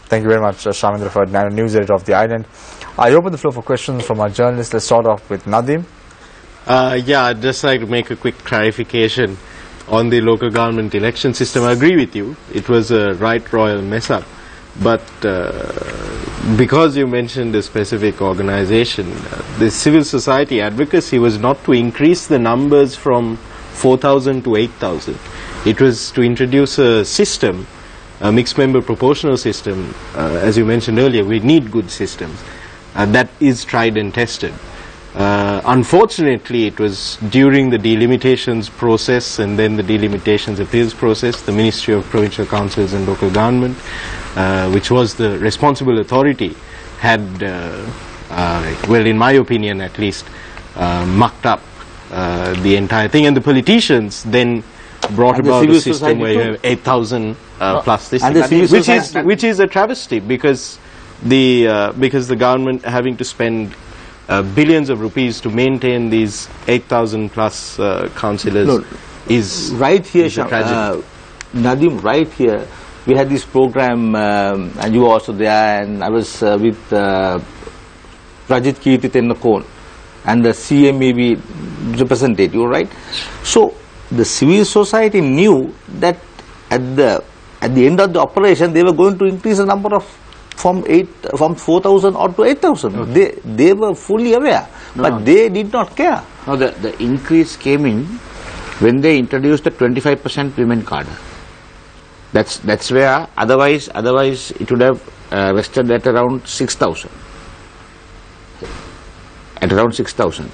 Thank you very much, Shamindra Ferdinand, news editor of The Island. I open the floor for questions from our journalists. Let's start off with Nadim. Yeah, I'd just like to make a quick clarification on the local government election system. I agree with you. It was a right royal mess up. But because you mentioned a specific organization, the civil society advocacy was not to increase the numbers from 4,000 to 8,000. It was to introduce a system, a mixed member proportional system. As you mentioned earlier, we need good systems. That is tried and tested. Unfortunately, it was during the delimitations process and then the delimitations appeals process, the Ministry of Provincial Councils and Local Government, which was the responsible authority, had, well, in my opinion at least, mucked up the entire thing, and the politicians then brought about a system where you have 8,000 plus this thing, which is a travesty, because the government having to spend billions of rupees to maintain these 8,000 plus councillors is right here, is a tragedy. Nadim, right here we had this program, and you were also there, and I was with Rajit Kirti Tennakon and the CMEB representative, right? So the civil society knew that at the end of the operation they were going to increase the number of from 4,000 or to 8,000. Okay. They were fully aware, but they did not care. No, the increase came in when they introduced the 25% women cadre. That's where otherwise it would have rested at around 6,000. At around 6,000.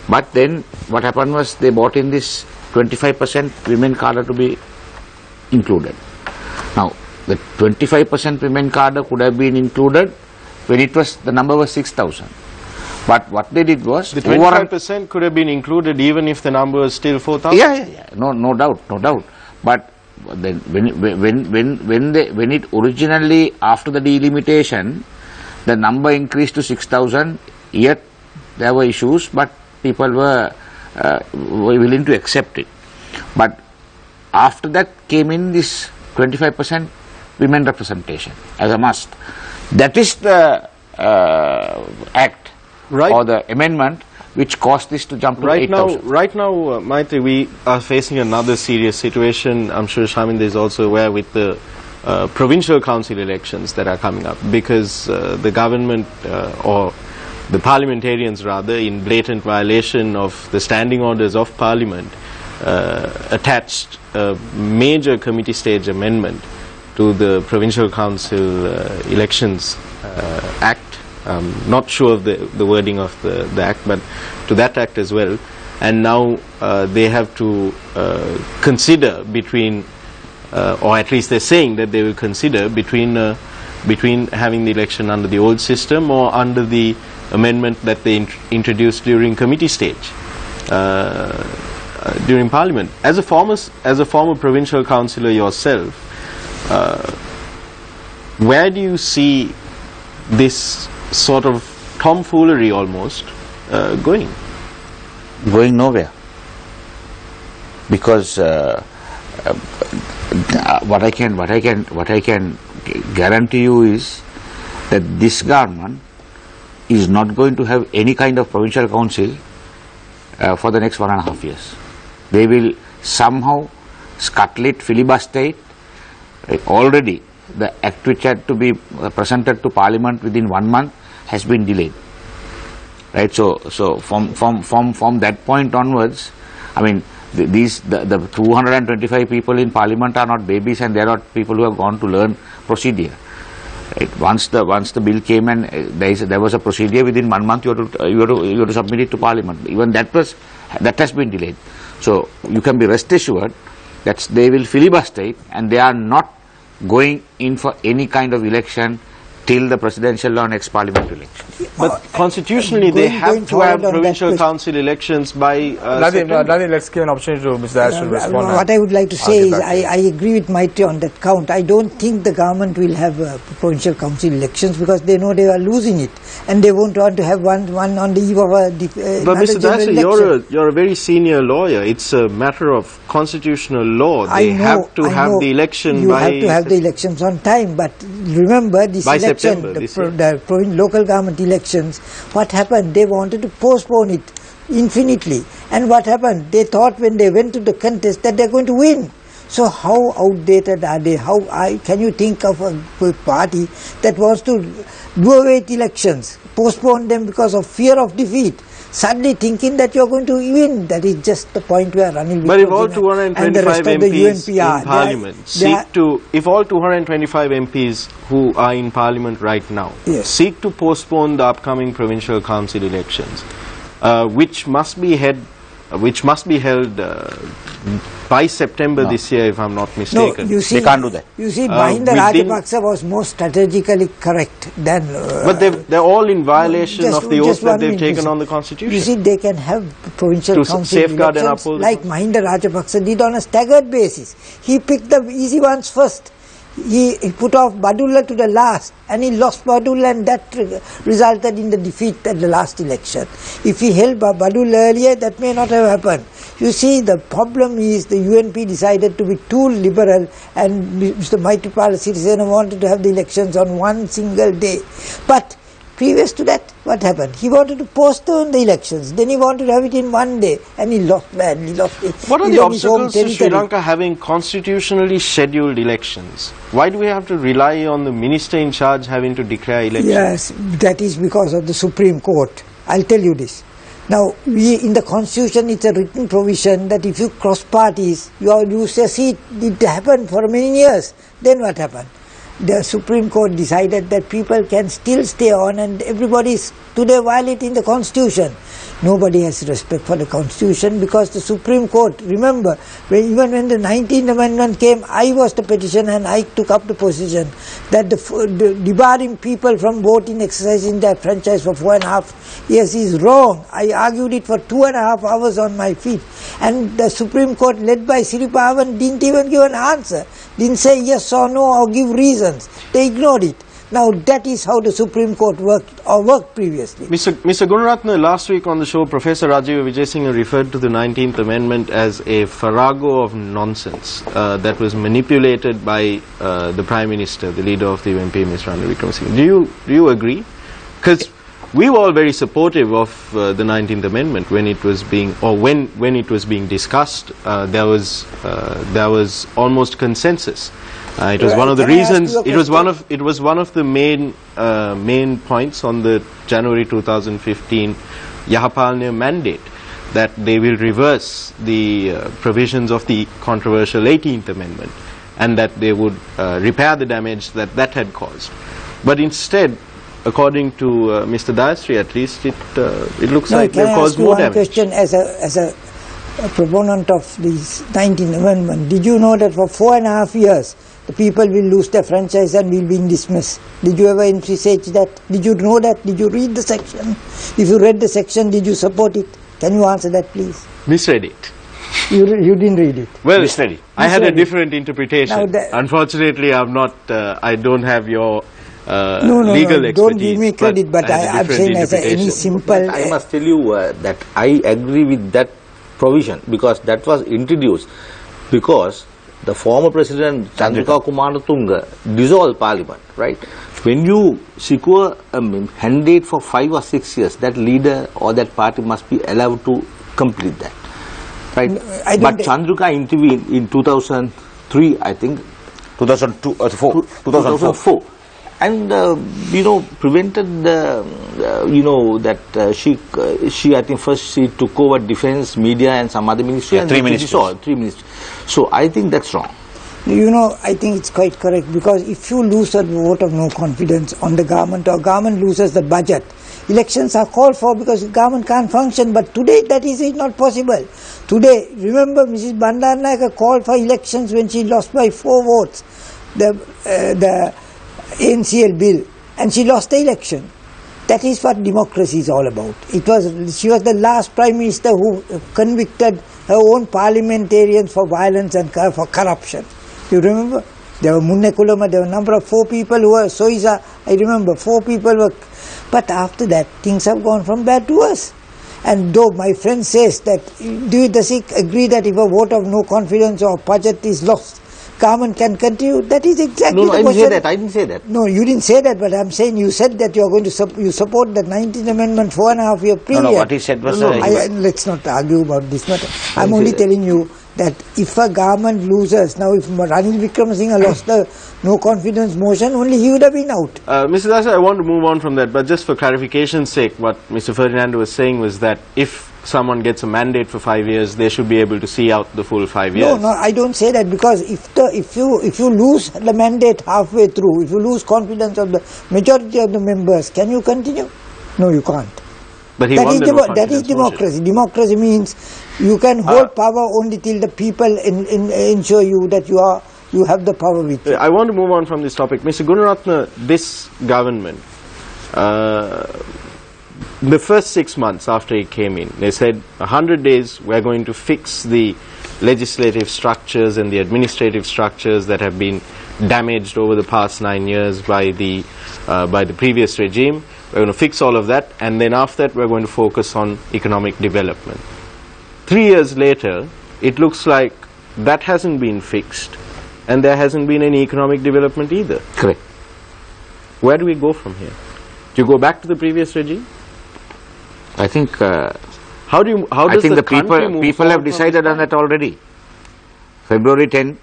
But then what happened was they brought in this 25% women cadre to be included. Now the 25% women cadre could have been included when the number was 6,000. But what they did was the 25% could have been included even if the number was still 4,000. Yeah. No doubt. But then when it originally, after the delimitation, the number increased to 6,000, yet there were issues, but people were willing to accept it. But after that came in this 25% women representation as a must. That is the act or the amendment which caused this to jump to 8,000. Right now, Maitri, we are facing another serious situation. I'm sure Shamind is also aware with the provincial council elections that are coming up, because the government or the parliamentarians rather, in blatant violation of the standing orders of Parliament, attached a major committee stage amendment to the Provincial Council Elections Act. Not sure of the wording of the Act, but to that Act as well. And now they have to consider between, or at least they're saying that they will consider between having the election under the old system or under the amendment that they introduced during committee stage during Parliament. As a former provincial councillor yourself, where do you see this sort of tomfoolery almost going? Going nowhere, because what I can guarantee you is that this government is not going to have any kind of provincial council for the next 1.5 years. They will somehow scuttle it, filibuster it. Already the act which had to be presented to Parliament within 1 month has been delayed. Right, so from that point onwards, I mean, the 225 people in Parliament are not babies, and they are not people who have gone to learn procedure. Right. Once the bill came and there was a procedure, within 1 month you have to submit it to Parliament. Even that has been delayed. So you can be rest assured that they will filibuster it, and they are not going in for any kind of election till the presidential or next parliamentary election. But constitutionally they have to have provincial council elections by September. Let's give an opportunity to Mr. Dash to respond. What I would like to say is I agree with Maitri on that count. I don't think the government will have provincial council elections because they know they are losing it, and they won't want to have one on the eve of a But Mr. Dash, you're a very senior lawyer. It's a matter of constitutional law. They have to have the election you have to have the elections on time, but remember this by election, the local government elections, what happened? They wanted to postpone it infinitely, and what happened? They thought when they went to the contest that they're going to win. So how outdated are they? Can you think of a party that wants to do away with elections, postpone them because of fear of defeat, suddenly thinking that you're going to win? That is just the point we are running. But if all 225 MPs in Parliament if all 225 MPs who are in Parliament right now seek to postpone the upcoming provincial council elections, which must be held by September this year, if I'm not mistaken. No, you see, they can't do that. You see, Mahinda Rajapaksa was more strategically correct than... but they're all in violation of the oath that they've taken on the constitution. You see, they can have provincial council safeguard and uphold like Mahinda Rajapaksa did on a staggered basis. He picked the easy ones first. He put off Badulla to the last, and he lost Badulla, and that resulted in the defeat at the last election. If he held Badulla earlier, that may not have happened. You see, the problem is the UNP decided to be too liberal, and Mr. Maithripala Sirisena wanted to have the elections on one single day. But previous to that, what happened? He wanted to postpone the elections. Then he wanted to have it in one day, and he lost badly. What are the obstacles to Sri Lanka having constitutionally scheduled elections? Why do we have to rely on the minister in charge having to declare elections? Yes, that is because of the Supreme Court. I'll tell you this. Now, in the Constitution, it's a written provision that if you cross parties, you lose a seat. It happened for many years. Then what happened? The Supreme Court decided that people can still stay on, and everybody is today violating the Constitution. Nobody has respect for the Constitution because the Supreme Court, remember, even when the 19th Amendment came, I was the petitioner and I took up the position that the debarring people from voting, exercising their franchise for 4.5 years is wrong. I argued it for 2.5 hours on my feet, and the Supreme Court, led by Siripavan, didn't even give an answer, didn't say yes or no or give reasons. They ignored it. Now that is how the Supreme Court worked previously. Mr. Gunaratne, last week on the show, Professor Rajiv Vijayasinghe referred to the 19th Amendment as a farrago of nonsense that was manipulated by the Prime Minister, the leader of the UNP, Mr. Ranil Wickremesinghe. Do you agree? Because we were all very supportive of the 19th Amendment when it was being, or when it was being discussed. There was almost consensus. It was one of the reasons. It was one of the main points on the January 2015 Yahapalnya mandate, that they will reverse the provisions of the controversial 18th Amendment, and that they would repair the damage that had caused. But instead, according to Mr. Dayasri, at least it looks like they've caused more damage. Can I ask you one question as a proponent of this 19th Amendment? Did you know that for 4.5 years the people will lose their franchise and will be dismissed? Did you ever envisage that? Did you know that? Did you read the section? If you read the section, did you support it? Can you answer that, please? Misread it. You didn't read it? Well, I had a different interpretation. Unfortunately, I don't have your legal expertise. Don't give me credit, but I'm saying as any simple... I must tell you that I agree with that provision, because that was introduced because the former President Chandrika Kumaratunga dissolved Parliament, right? When you secure a mandate for 5 or 6 years, that leader or that party must be allowed to complete that, right? But Chandrika intervened in 2003, I think. 2004. And prevented she I think first she took over defense, media, and some other ministry. Yeah, 3 ministries. 3 ministries. So I think that's wrong. I think it's quite correct, because if you lose a vote of no confidence on the government, or government loses the budget, elections are called for because the government can't function. But today that is not possible. Today, remember, Mrs. Bandaranaike called for elections when she lost by 4 votes. The NCL bill, and she lost the election. That is what democracy is all about. She was the last Prime Minister who convicted her own parliamentarians for violence and for corruption. You remember? There were Munnekulama, there were a number of 4 people who were Soisa, I remember 4 people were, but after that things have gone from bad to worse. And though my friend says that, does he agree that if a vote of no confidence or budget is lost, government can continue? That is exactly the question. I didn't say that. No, you didn't say that, but I'm saying you said that you are going to support the 19th Amendment 4.5 year period. No, what he said was... let's not argue about this matter. I'm only telling you that if a government loses, now if Ranil Wickremesinghe lost the no confidence motion, only he would have been out. Mr. Dasa, I want to move on from that, but just for clarification's sake, what Mr. Ferdinando was saying was that if someone gets a mandate for 5 years, they should be able to see out the full 5 years. No, I don't say that, because if you lose the mandate halfway through, if you lose confidence of the majority of the members, can you continue? No, you can't. But he that won is, the no that is confidence motion. democracy. Democracy means you can hold power only till the people ensure you that you have the power with you. I want to move on from this topic. Mr. Gunaratna, this government, the first 6 months after it came in, they said 100 days we're going to fix the legislative structures and the administrative structures that have been damaged over the past 9 years by the previous regime. We're going to fix all of that, and then after that we're going to focus on economic development. 3 years later, it looks like that hasn't been fixed, and there hasn't been any economic development either. Correct. Where do we go from here? Do you go back to the previous regime? I think. How does the people have decided on that already. February 10th,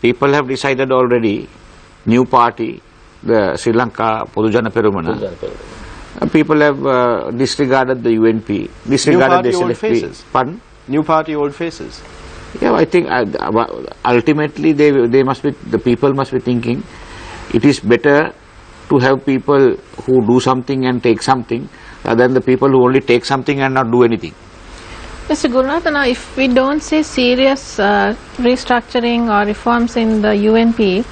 people have decided already. New party, the Sri Lanka Podujana Perumana. People have disregarded the UNP, disregarded the SLFP. Pardon? New party, old faces. Yeah, I think ultimately they must be, the people must be thinking it is better to have people who do something and take something rather than the people who only take something and not do anything. Mr. Gunaratna, if we don't see serious restructuring or reforms in the UNP,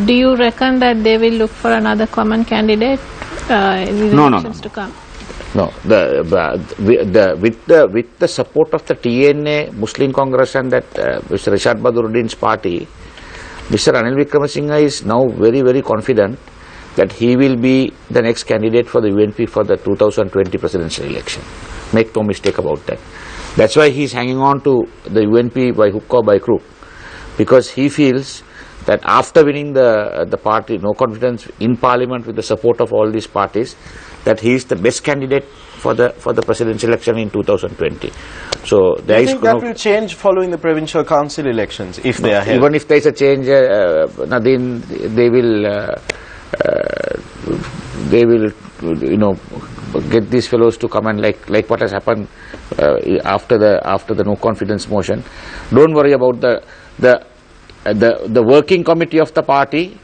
do you reckon that they will look for another common candidate in the elections to come? No, with the support of the TNA, Muslim Congress and that Mr. Rashad Badruddin's party, Mr. Ranil Wickremesinghe is now very, very confident that he will be the next candidate for the UNP for the 2020 presidential election. Make no mistake about that. That's why he is hanging on to the UNP by hook or by crook, because he feels that after winning the party no confidence in parliament with the support of all these parties, that he is the best candidate for the presidential election in 2020. So there is. Do you think that will change following the provincial council elections if they are held? Even if there is a change, Nadine, they will get these fellows to come and like what has happened after the no confidence motion. Don't worry about the working committee of the party.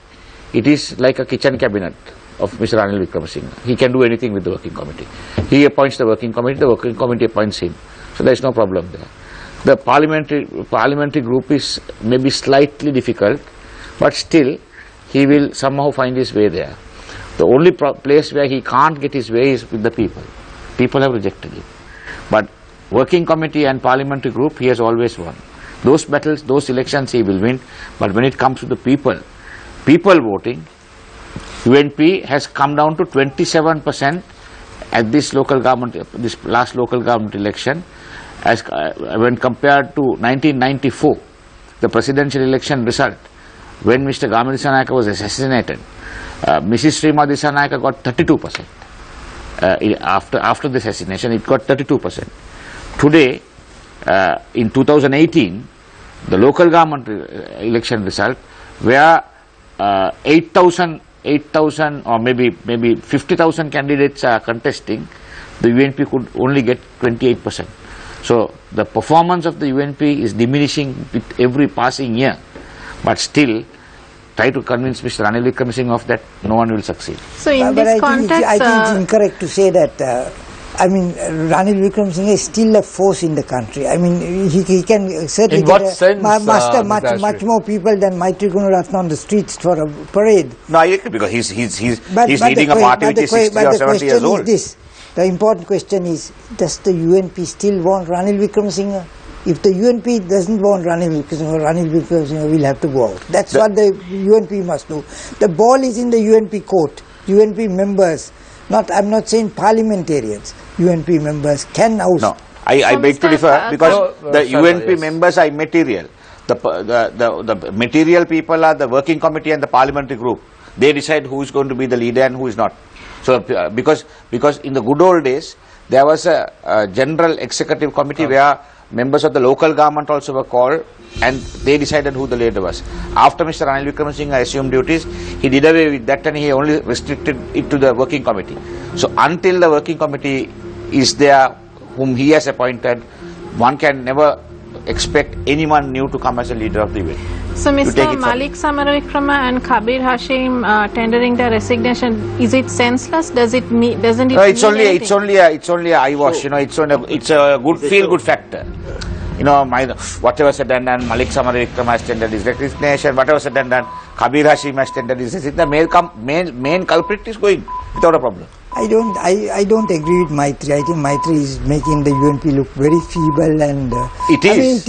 It is like a kitchen cabinet of Mr. Ranil Wickremesinghe. He can do anything with the working committee. He appoints the working committee appoints him. So there is no problem there. The parliamentary group is maybe slightly difficult, but still he will somehow find his way there. The only place where he can't get his way is with the people. People have rejected him. But working committee and parliamentary group, he has always won. Those battles, those elections he will win. But when it comes to the people voting, UNP has come down to 27% at this last local government election, as when compared to 1994, the presidential election result, when Mr. Gamini Dissanayake was assassinated. Mrs. Srima Dissanayake got 32%. After the assassination, it got 32%. Today, in 2018, the local government election result, where 8,000 or maybe 50,000 candidates are contesting, the UNP could only get 28%. So the performance of the UNP is diminishing with every passing year, but still try to convince Mr. Ranil Wickremesinghe of that, no one will succeed. So in this context, I think it's incorrect to say that. Ranil Wickremesinghe is still a force in the country. I mean, he can certainly muster much more people than Maitri Gunaratna on the streets for a parade. No, I agree, because he's leading a party which is 60 or 70 years old. The important question is, does the UNP still want Ranil Wickremesinghe? If the UNP doesn't want Ranil Wickremesinghe will have to go out. That's what the UNP must do. The ball is in the UNP court. UNP members, I'm not saying parliamentarians, UNP members can oust. No, I beg to differ, because the UNP members are immaterial. The material people are the working committee and the parliamentary group. They decide who is going to be the leader and who is not. So because in the good old days, there was a general executive committee where members of the local government also were called, and they decided who the leader was. After Mr. Ranil Wickremesinghe assumed duties, he did away with that and he only restricted it to the working committee. So until the working committee is there, whom he has appointed, one can never expect anyone new to come as a leader of the UNP. So Mr. Malik Samaravikrama and Kabir Hashim tendering their resignation, is it senseless? Doesn't it mean it's only a eyewash. You know, it's a good feel-good factor. You know, whatever said and done, Malik Samaravikrama has tendered his resignation. Whatever said and done, Kabir Hashim has tendered his resignation. The main culprit is going without a problem. I don't agree with Maitri. I think Maitri is making the UNP look very feeble and... It is.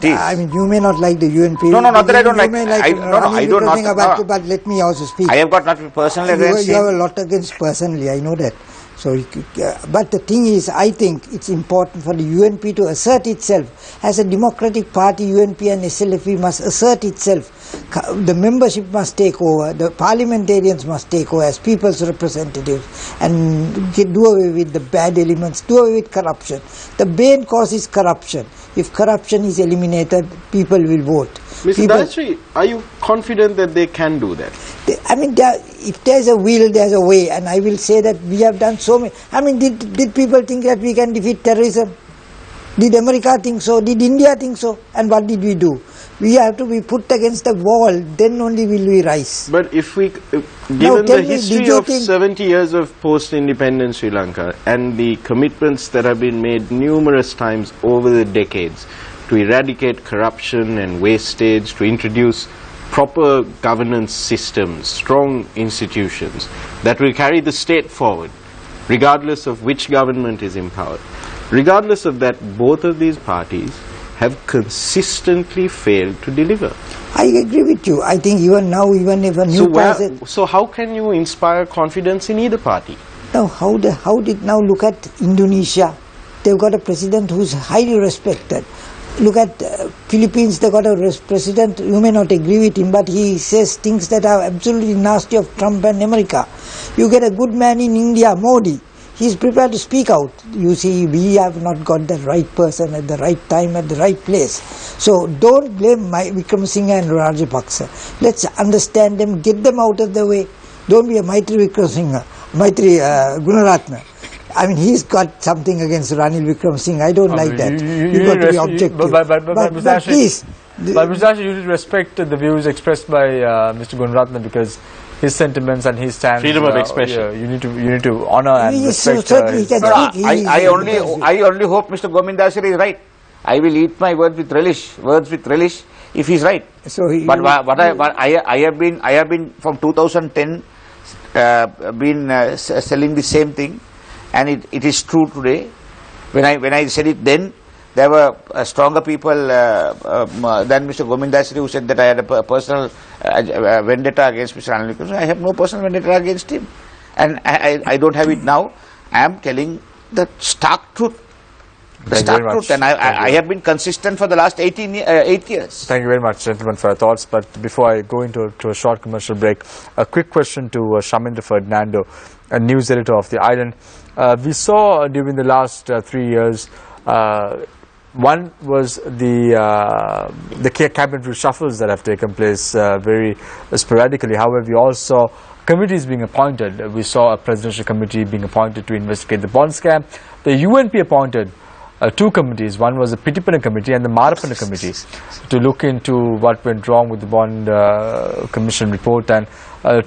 I mean, you may not like the UNP. No, not that I don't like. I don't know. But let me also speak. I have got nothing personally against you have a lot against personally, I know that. So, but the thing is, I think it's important for the UNP to assert itself. As a democratic party, UNP and SLFP must assert itself. The membership must take over, the parliamentarians must take over as people's representatives and do away with the bad elements, do away with corruption. The main cause is corruption. If corruption is eliminated, people will vote. Mr. Dayasri, are you confident that they can do that? I mean, if there's a will, there's a way, and I will say that we have done so many. I mean, did people think that we can defeat terrorism? Did America think so? Did India think so? And what did we do? We have to be put against the wall, then only will we rise. But if we, given the history of 70 years of post-independence Sri Lanka and the commitments that have been made numerous times over the decades to eradicate corruption and wastage, to introduce proper governance systems, strong institutions that will carry the state forward, regardless of which government is in power. Regardless of that, both of these parties have consistently failed to deliver. I agree with you. I think even now, even if a new president... So how can you inspire confidence in either party? Now, how did now look at Indonesia? They've got a president who's highly respected. Look at Philippines, they got a president, you may not agree with him, but he says things that are absolutely nasty of Trump and America. You get a good man in India, Modi, he's prepared to speak out. You see, we have not got the right person at the right time, at the right place. So don't blame Wickremesinghe and Rajapaksa. Let's understand them, get them out of the way. Don't be a Maitri Gunaratne. I mean, he's got something against Ranil Wickremesinghe. I don't like that. You've got to be objective. But please. But Mr. Asher, you should respect the views expressed by Mr. Gunaratne because his sentiments and his stands. Freedom of expression. You need to honor and respect. I only hope Mr. Govindasiri is right. I will eat my words with relish if he's right. So I have been from 2010 selling the same thing. And it is true today. When I said it then, there were stronger people than Mr. Govindasiri who said that I had a personal vendetta against Mr. Ranil Wickremesinghe. I have no personal vendetta against him. And I don't have it now. I am telling the stark truth. And I have been consistent for the last 8 years. Thank you very much, gentlemen, for your thoughts. But before I go into a short commercial break, a quick question to Shamindra Ferdinando, a news editor of The Island. We saw during the last 3 years, one was the cabinet reshuffles that have taken place very sporadically. However, we also saw committees being appointed. We saw a presidential committee being appointed to investigate the bond scam. The UNP appointed 2 committees. One was the Pitipana committee and the Marapana committee to look into what went wrong with the bond commission report and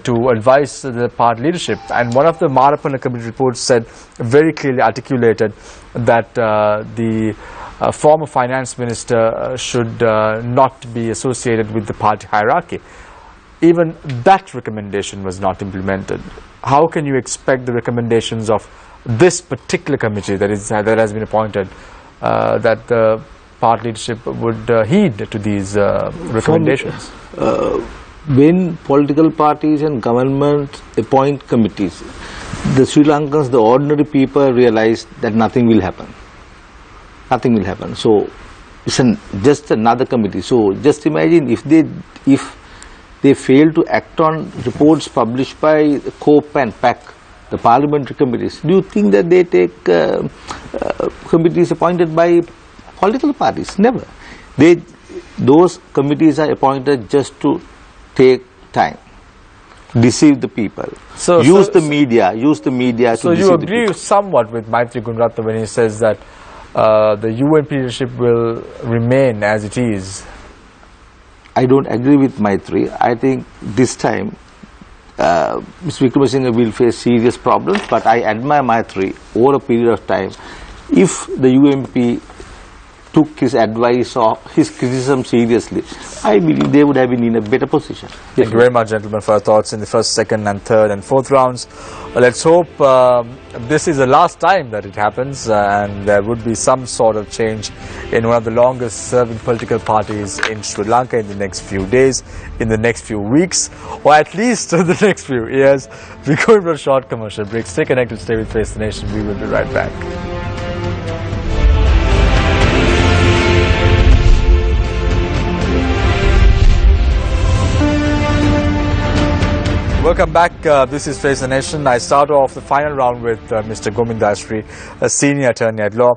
to advise the party leadership. And one of the Marapana committee reports said, very clearly articulated, that the former finance minister should not be associated with the party hierarchy. Even that recommendation was not implemented. How can you expect the recommendations of this particular committee that has been appointed, that the party leadership would heed to these recommendations? When political parties and governments appoint committees, the Sri Lankans, the ordinary people, realize that nothing will happen. Nothing will happen. So it's just another committee. So just imagine if they fail to act on reports published by COPE and PAC, the parliamentary committees. Do you think that they take committees appointed by political parties? Never. Those committees are appointed just to take time, deceive the people, use the media to deceive the people. So you agree somewhat with Maitri Gunaratne when he says that the UNP leadership will remain as it is? I don't agree with Maitri. I think this time Mr. Wickremesinghe will face serious problems, but I admire Maitri over a period of time. If the UNP took his advice or his criticism seriously, I believe they would have been in a better position. Thank you very much, gentlemen, for your thoughts in the first, second and third and fourth rounds. Let's hope this is the last time that it happens and there would be some sort of change in one of the longest serving political parties in Sri Lanka in the next few days, in the next few weeks, or at least in the next few years. We're going for a short commercial break. Stay connected, stay with Face the Nation. We will be right back. Welcome back. This is Face the Nation. I start off the final round with Mr. Gomin Dasri, a senior attorney at law.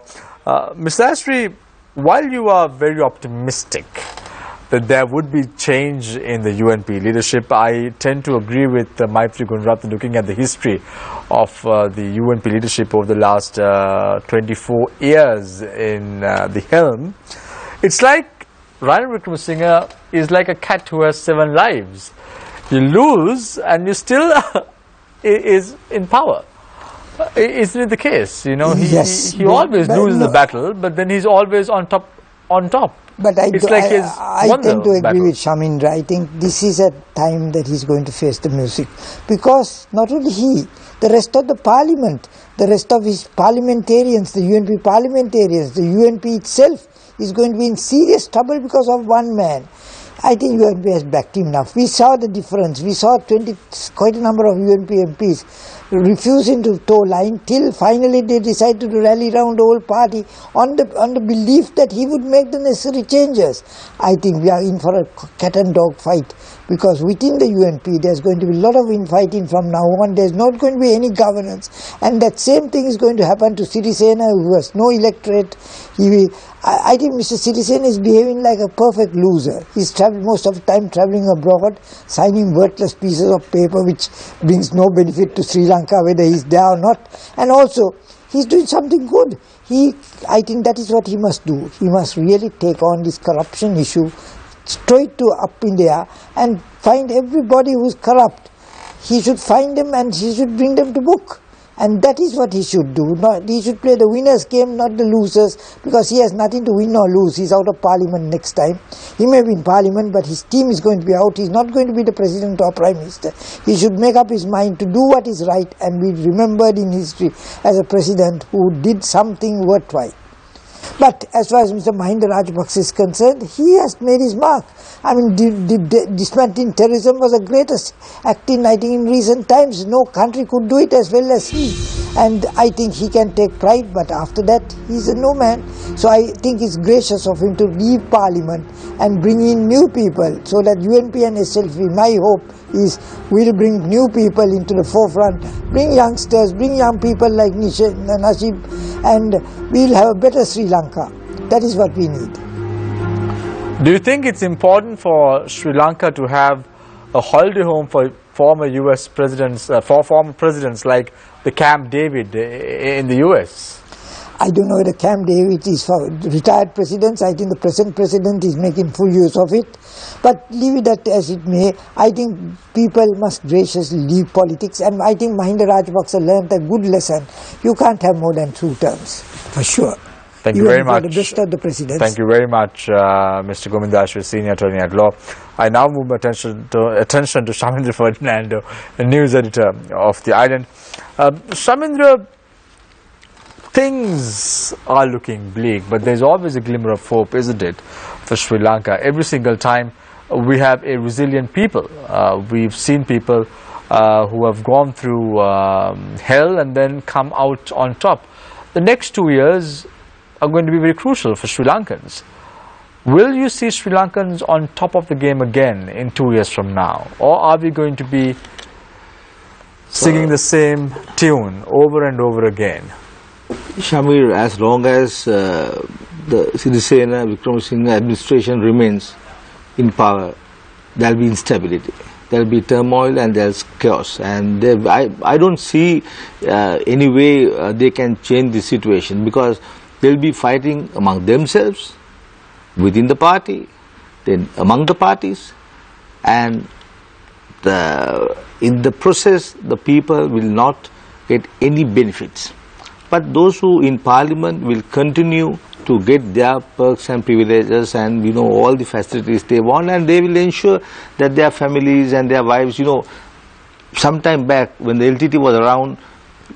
Mr. Dasri, while you are very optimistic that there would be change in the UNP leadership, I tend to agree with Maitri Gunrathan looking at the history of the UNP leadership over the last 24 years in the helm. It's like Ranil Wickremesinghe is like a cat who has 7 lives. You lose and you still is in power. Isn't it the case? You know, he always loses the battle, but then he's always on top. But I tend to agree with Shamindra. I think this is a time that he's going to face the music, because not only he, the rest of the parliament, the rest of his parliamentarians, the UNP parliamentarians, the UNP itself is going to be in serious trouble because of one man. I think UNP has backed him enough. We saw the difference. We saw quite a number of UNP MPs refusing to toe line till finally they decided to rally around the whole party on the belief that he would make the necessary changes. I think we are in for a cat and dog fight, because within the UNP there's going to be a lot of infighting from now on. There's not going to be any governance, and that same thing is going to happen to Sirisena, who has no electorate. I think Mr. Sirisena is behaving like a perfect loser. He's most of the time travelling abroad, signing worthless pieces of paper which brings no benefit to Sri Lanka, whether he's there or not. And also, he's doing something good. I think that is what he must do. He must really take on this corruption issue straight to up in the air and find everybody who's corrupt. He should find them and he should bring them to book. And that is what he should do. He should play the winner's game, not the losers, because he has nothing to win or lose. He's out of parliament next time. He may be in parliament, but his team is going to be out. He's not going to be the president or prime minister. He should make up his mind to do what is right and be remembered in history as a president who did something worthwhile. But as far as Mr. Mahinda Rajapaksa is concerned, he has made his mark. I mean, dismantling terrorism was the greatest act in recent times. No country could do it as well as he. And I think he can take pride, but after that, he's a no man. So I think it's gracious of him to leave Parliament and bring in new people, so that UNP and SLP, my hope is, will bring new people into the forefront, bring youngsters, bring young people like Najib, and we'll have a better Sri Lanka. That is what we need. Do you think it's important for Sri Lanka to have a holiday home for former US presidents, for former presidents like the Camp David in the US? I don't know whether Camp David is for retired presidents. I think the present president is making full use of it. But leave it that as it may, I think people must graciously leave politics, and I think Mahinda Rajapaksa learned a good lesson. You can't have more than 2 terms, for sure. Thank you very much. The best of the presidents. Thank you very much, Mr. Gomin Dasri, senior attorney at law. I now move my attention to Shamindra Ferdinando, the news editor of The Island. Shamindra, things are looking bleak, but there's always a glimmer of hope, isn't it, for Sri Lanka? Every single time we have a resilient people. We've seen people who have gone through hell and then come out on top. The next 2 years are going to be very crucial for Sri Lankans. Will you see Sri Lankans on top of the game again in 2 years from now? Or are we going to be singing the same tune over and over again? Shamir, as long as the Sirisena Wickremesinghe administration remains in power, there will be instability, there will be turmoil, and there's chaos. And I don't see any way they can change the situation, because they'll be fighting among themselves, within the party, then among the parties, and in the process the people will not get any benefits. But those who in Parliament will continue to get their perks and privileges and all the facilities they want, and they will ensure that their families and their wives, some time back when the LTT was around,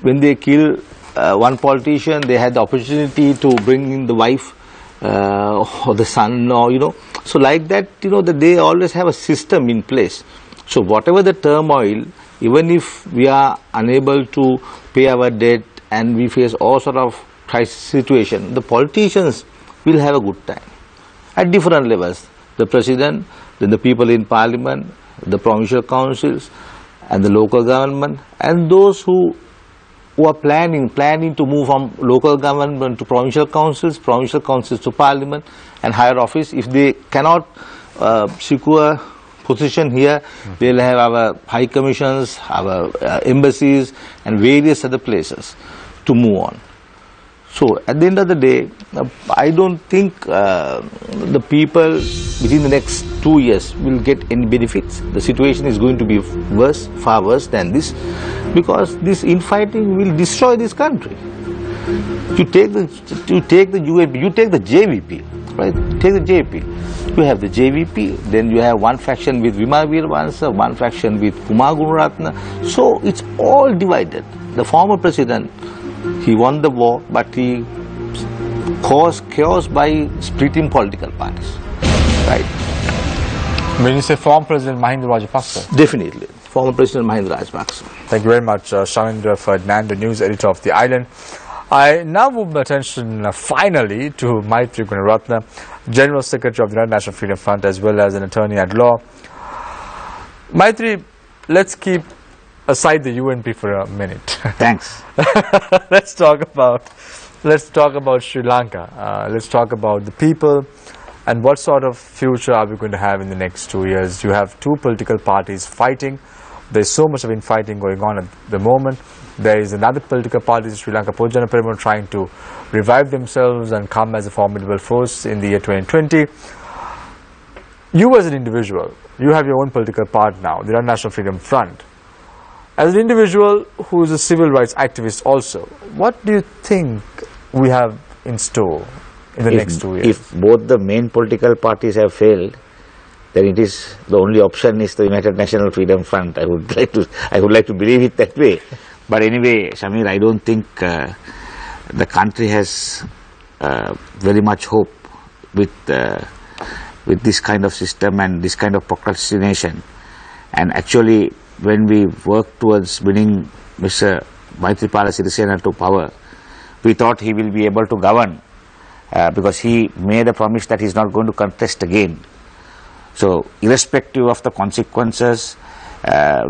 when they killed one politician, they had the opportunity to bring in the wife or the son, or so like that, that they always have a system in place. So whatever the turmoil, even if we are unable to pay our debt and we face all sort of crisis situation, the politicians will have a good time at different levels. The president, then the people in Parliament, the provincial councils and the local government, and those who are planning to move from local government to provincial councils to Parliament and higher office. If they cannot secure position here, they'll have our high commissions, our embassies and various other places to move on. So at the end of the day, I don't think the people within the next 2 years will get any benefits. The situation is going to be worse, far worse than this, because this infighting will destroy this country. You take the UAP, you take the JVP, right? Take the JVP. You have the JVP, then you have one faction with Vimal Veerwansa, one faction with Kumar Gunaratna. So it's all divided. The former president, he won the war, but he caused chaos by splitting political parties, right? When you say former President Mahinda Rajapaksa? Definitely, former President Mahinda Rajapaksa. Thank you very much, Shamindra Ferdinand, the news editor of The Island. I now move my attention finally to Maitri Gunaratna, General Secretary of the United National Freedom Front, as well as an attorney at law. Maitri, let's keep aside the UNP for a minute. Thanks. Let's talk about Sri Lanka. Let's talk about the people and what sort of future are we going to have in the next 2 years. You have two political parties fighting. There's so much of infighting going on at the moment. There is another political party, Sri Lanka Pojana Peramon, trying to revive themselves and come as a formidable force in the year 2020. You as an individual, you have your own political party now, the National Freedom Front. As an individual who is a civil rights activist also, what do you think we have in store in the next 2 years? If both the main political parties have failed, then it is the only option is the United National Freedom Front. I would like to believe it that way. But anyway, Shamir, I don't think the country has very much hope with this kind of system and this kind of procrastination. And actually, when we worked towards winning Mr. Maithripala Sirisena to power, we thought he will be able to govern because he made a promise that he is not going to contest again. So, irrespective of the consequences,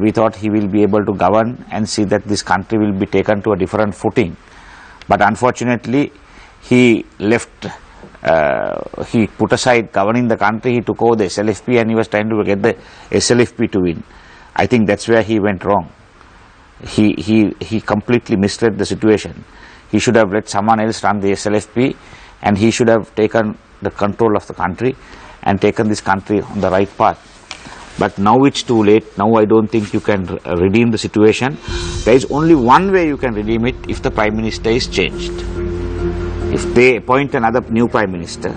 we thought he will be able to govern and see that this country will be taken to a different footing. But unfortunately, he left, he put aside governing the country, he took over the SLFP and he was trying to get the SLFP to win. I think that's where he went wrong. He completely misled the situation. He should have let someone else run the SLFP and he should have taken the control of the country and taken this country on the right path. But now it's too late. Now I don't think you can redeem the situation. There is only one way you can redeem it: if the Prime Minister is changed. If they appoint another new Prime Minister,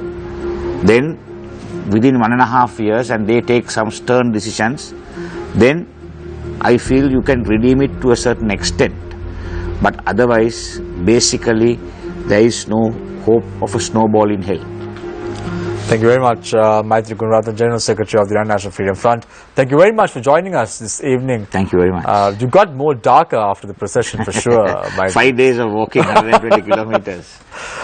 then within 1.5 years and they take some stern decisions, then I feel you can redeem it to a certain extent. But otherwise, basically, there is no hope of a snowball in hell. Thank you very much, Maitri Gunaratna, General Secretary of the National Freedom Front. Thank you very much for joining us this evening. Thank you very much. You got more darker after the procession for sure. 5 days of walking 120 kilometers.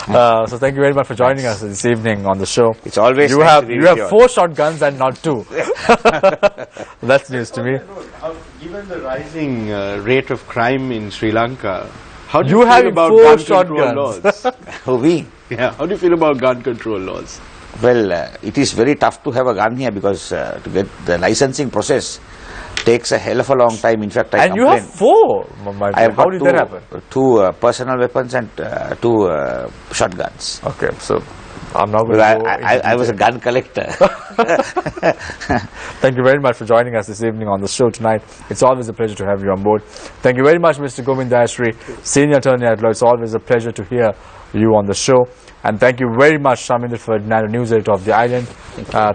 So thank you very much for joining us this evening on the show. It's always you have 4 shotguns and not 2. That's news to me. Given the rising rate of crime in Sri Lanka, how do you feel have about 4 gun shotguns. control laws? We? Yeah. How do you feel about gun control laws? Well, it is very tough to have a gun here because to get the licensing process takes a hell of a long time. In fact, I complain. You have 4. How did that happen? 2 personal weapons and 2 shotguns. Okay, so I'm not going Well, to go I was a gun collector. Thank you very much for joining us this evening on the show tonight. It's always a pleasure to have you on board. Thank you very much, Mr. Govind Dayasri, Senior Attorney at Law. It's always a pleasure to hear you on the show. And thank you very much, Shamindra Ferdinand, News Editor of The Island.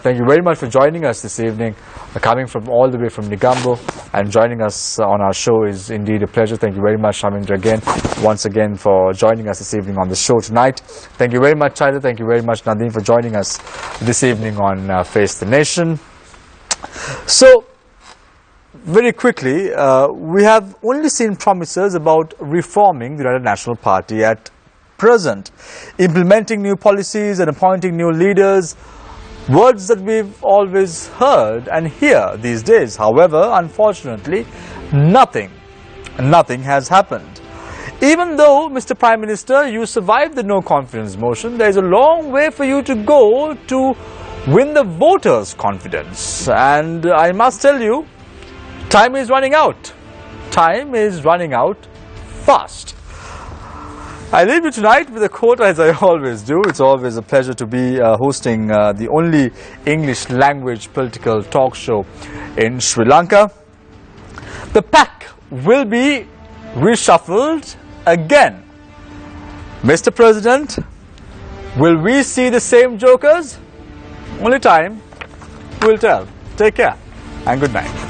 Thank you very much for joining us this evening, coming from all the way from Negombo and joining us on our show is indeed a pleasure. Thank you very much, Shamindra, again, once again, for joining us this evening on the show tonight. Thank you very much, Chaitra. Thank you very much, Nadine, for joining us this evening on Face the Nation. So, very quickly, we have only seen promises about reforming the United National Party at present, implementing new policies and appointing new leaders, words that we've always heard and hear these days. However, unfortunately, nothing has happened. Even though, Mr. Prime Minister, you survived the no confidence motion, there is a long way for you to go to win the voters' confidence. And I must tell you, time is running out. Time is running out fast. I leave you tonight with a quote, as I always do. It's always a pleasure to be hosting the only English language political talk show in Sri Lanka. The pack will be reshuffled again. Mr. President, will we see the same jokers? Only time will tell. Take care and good night.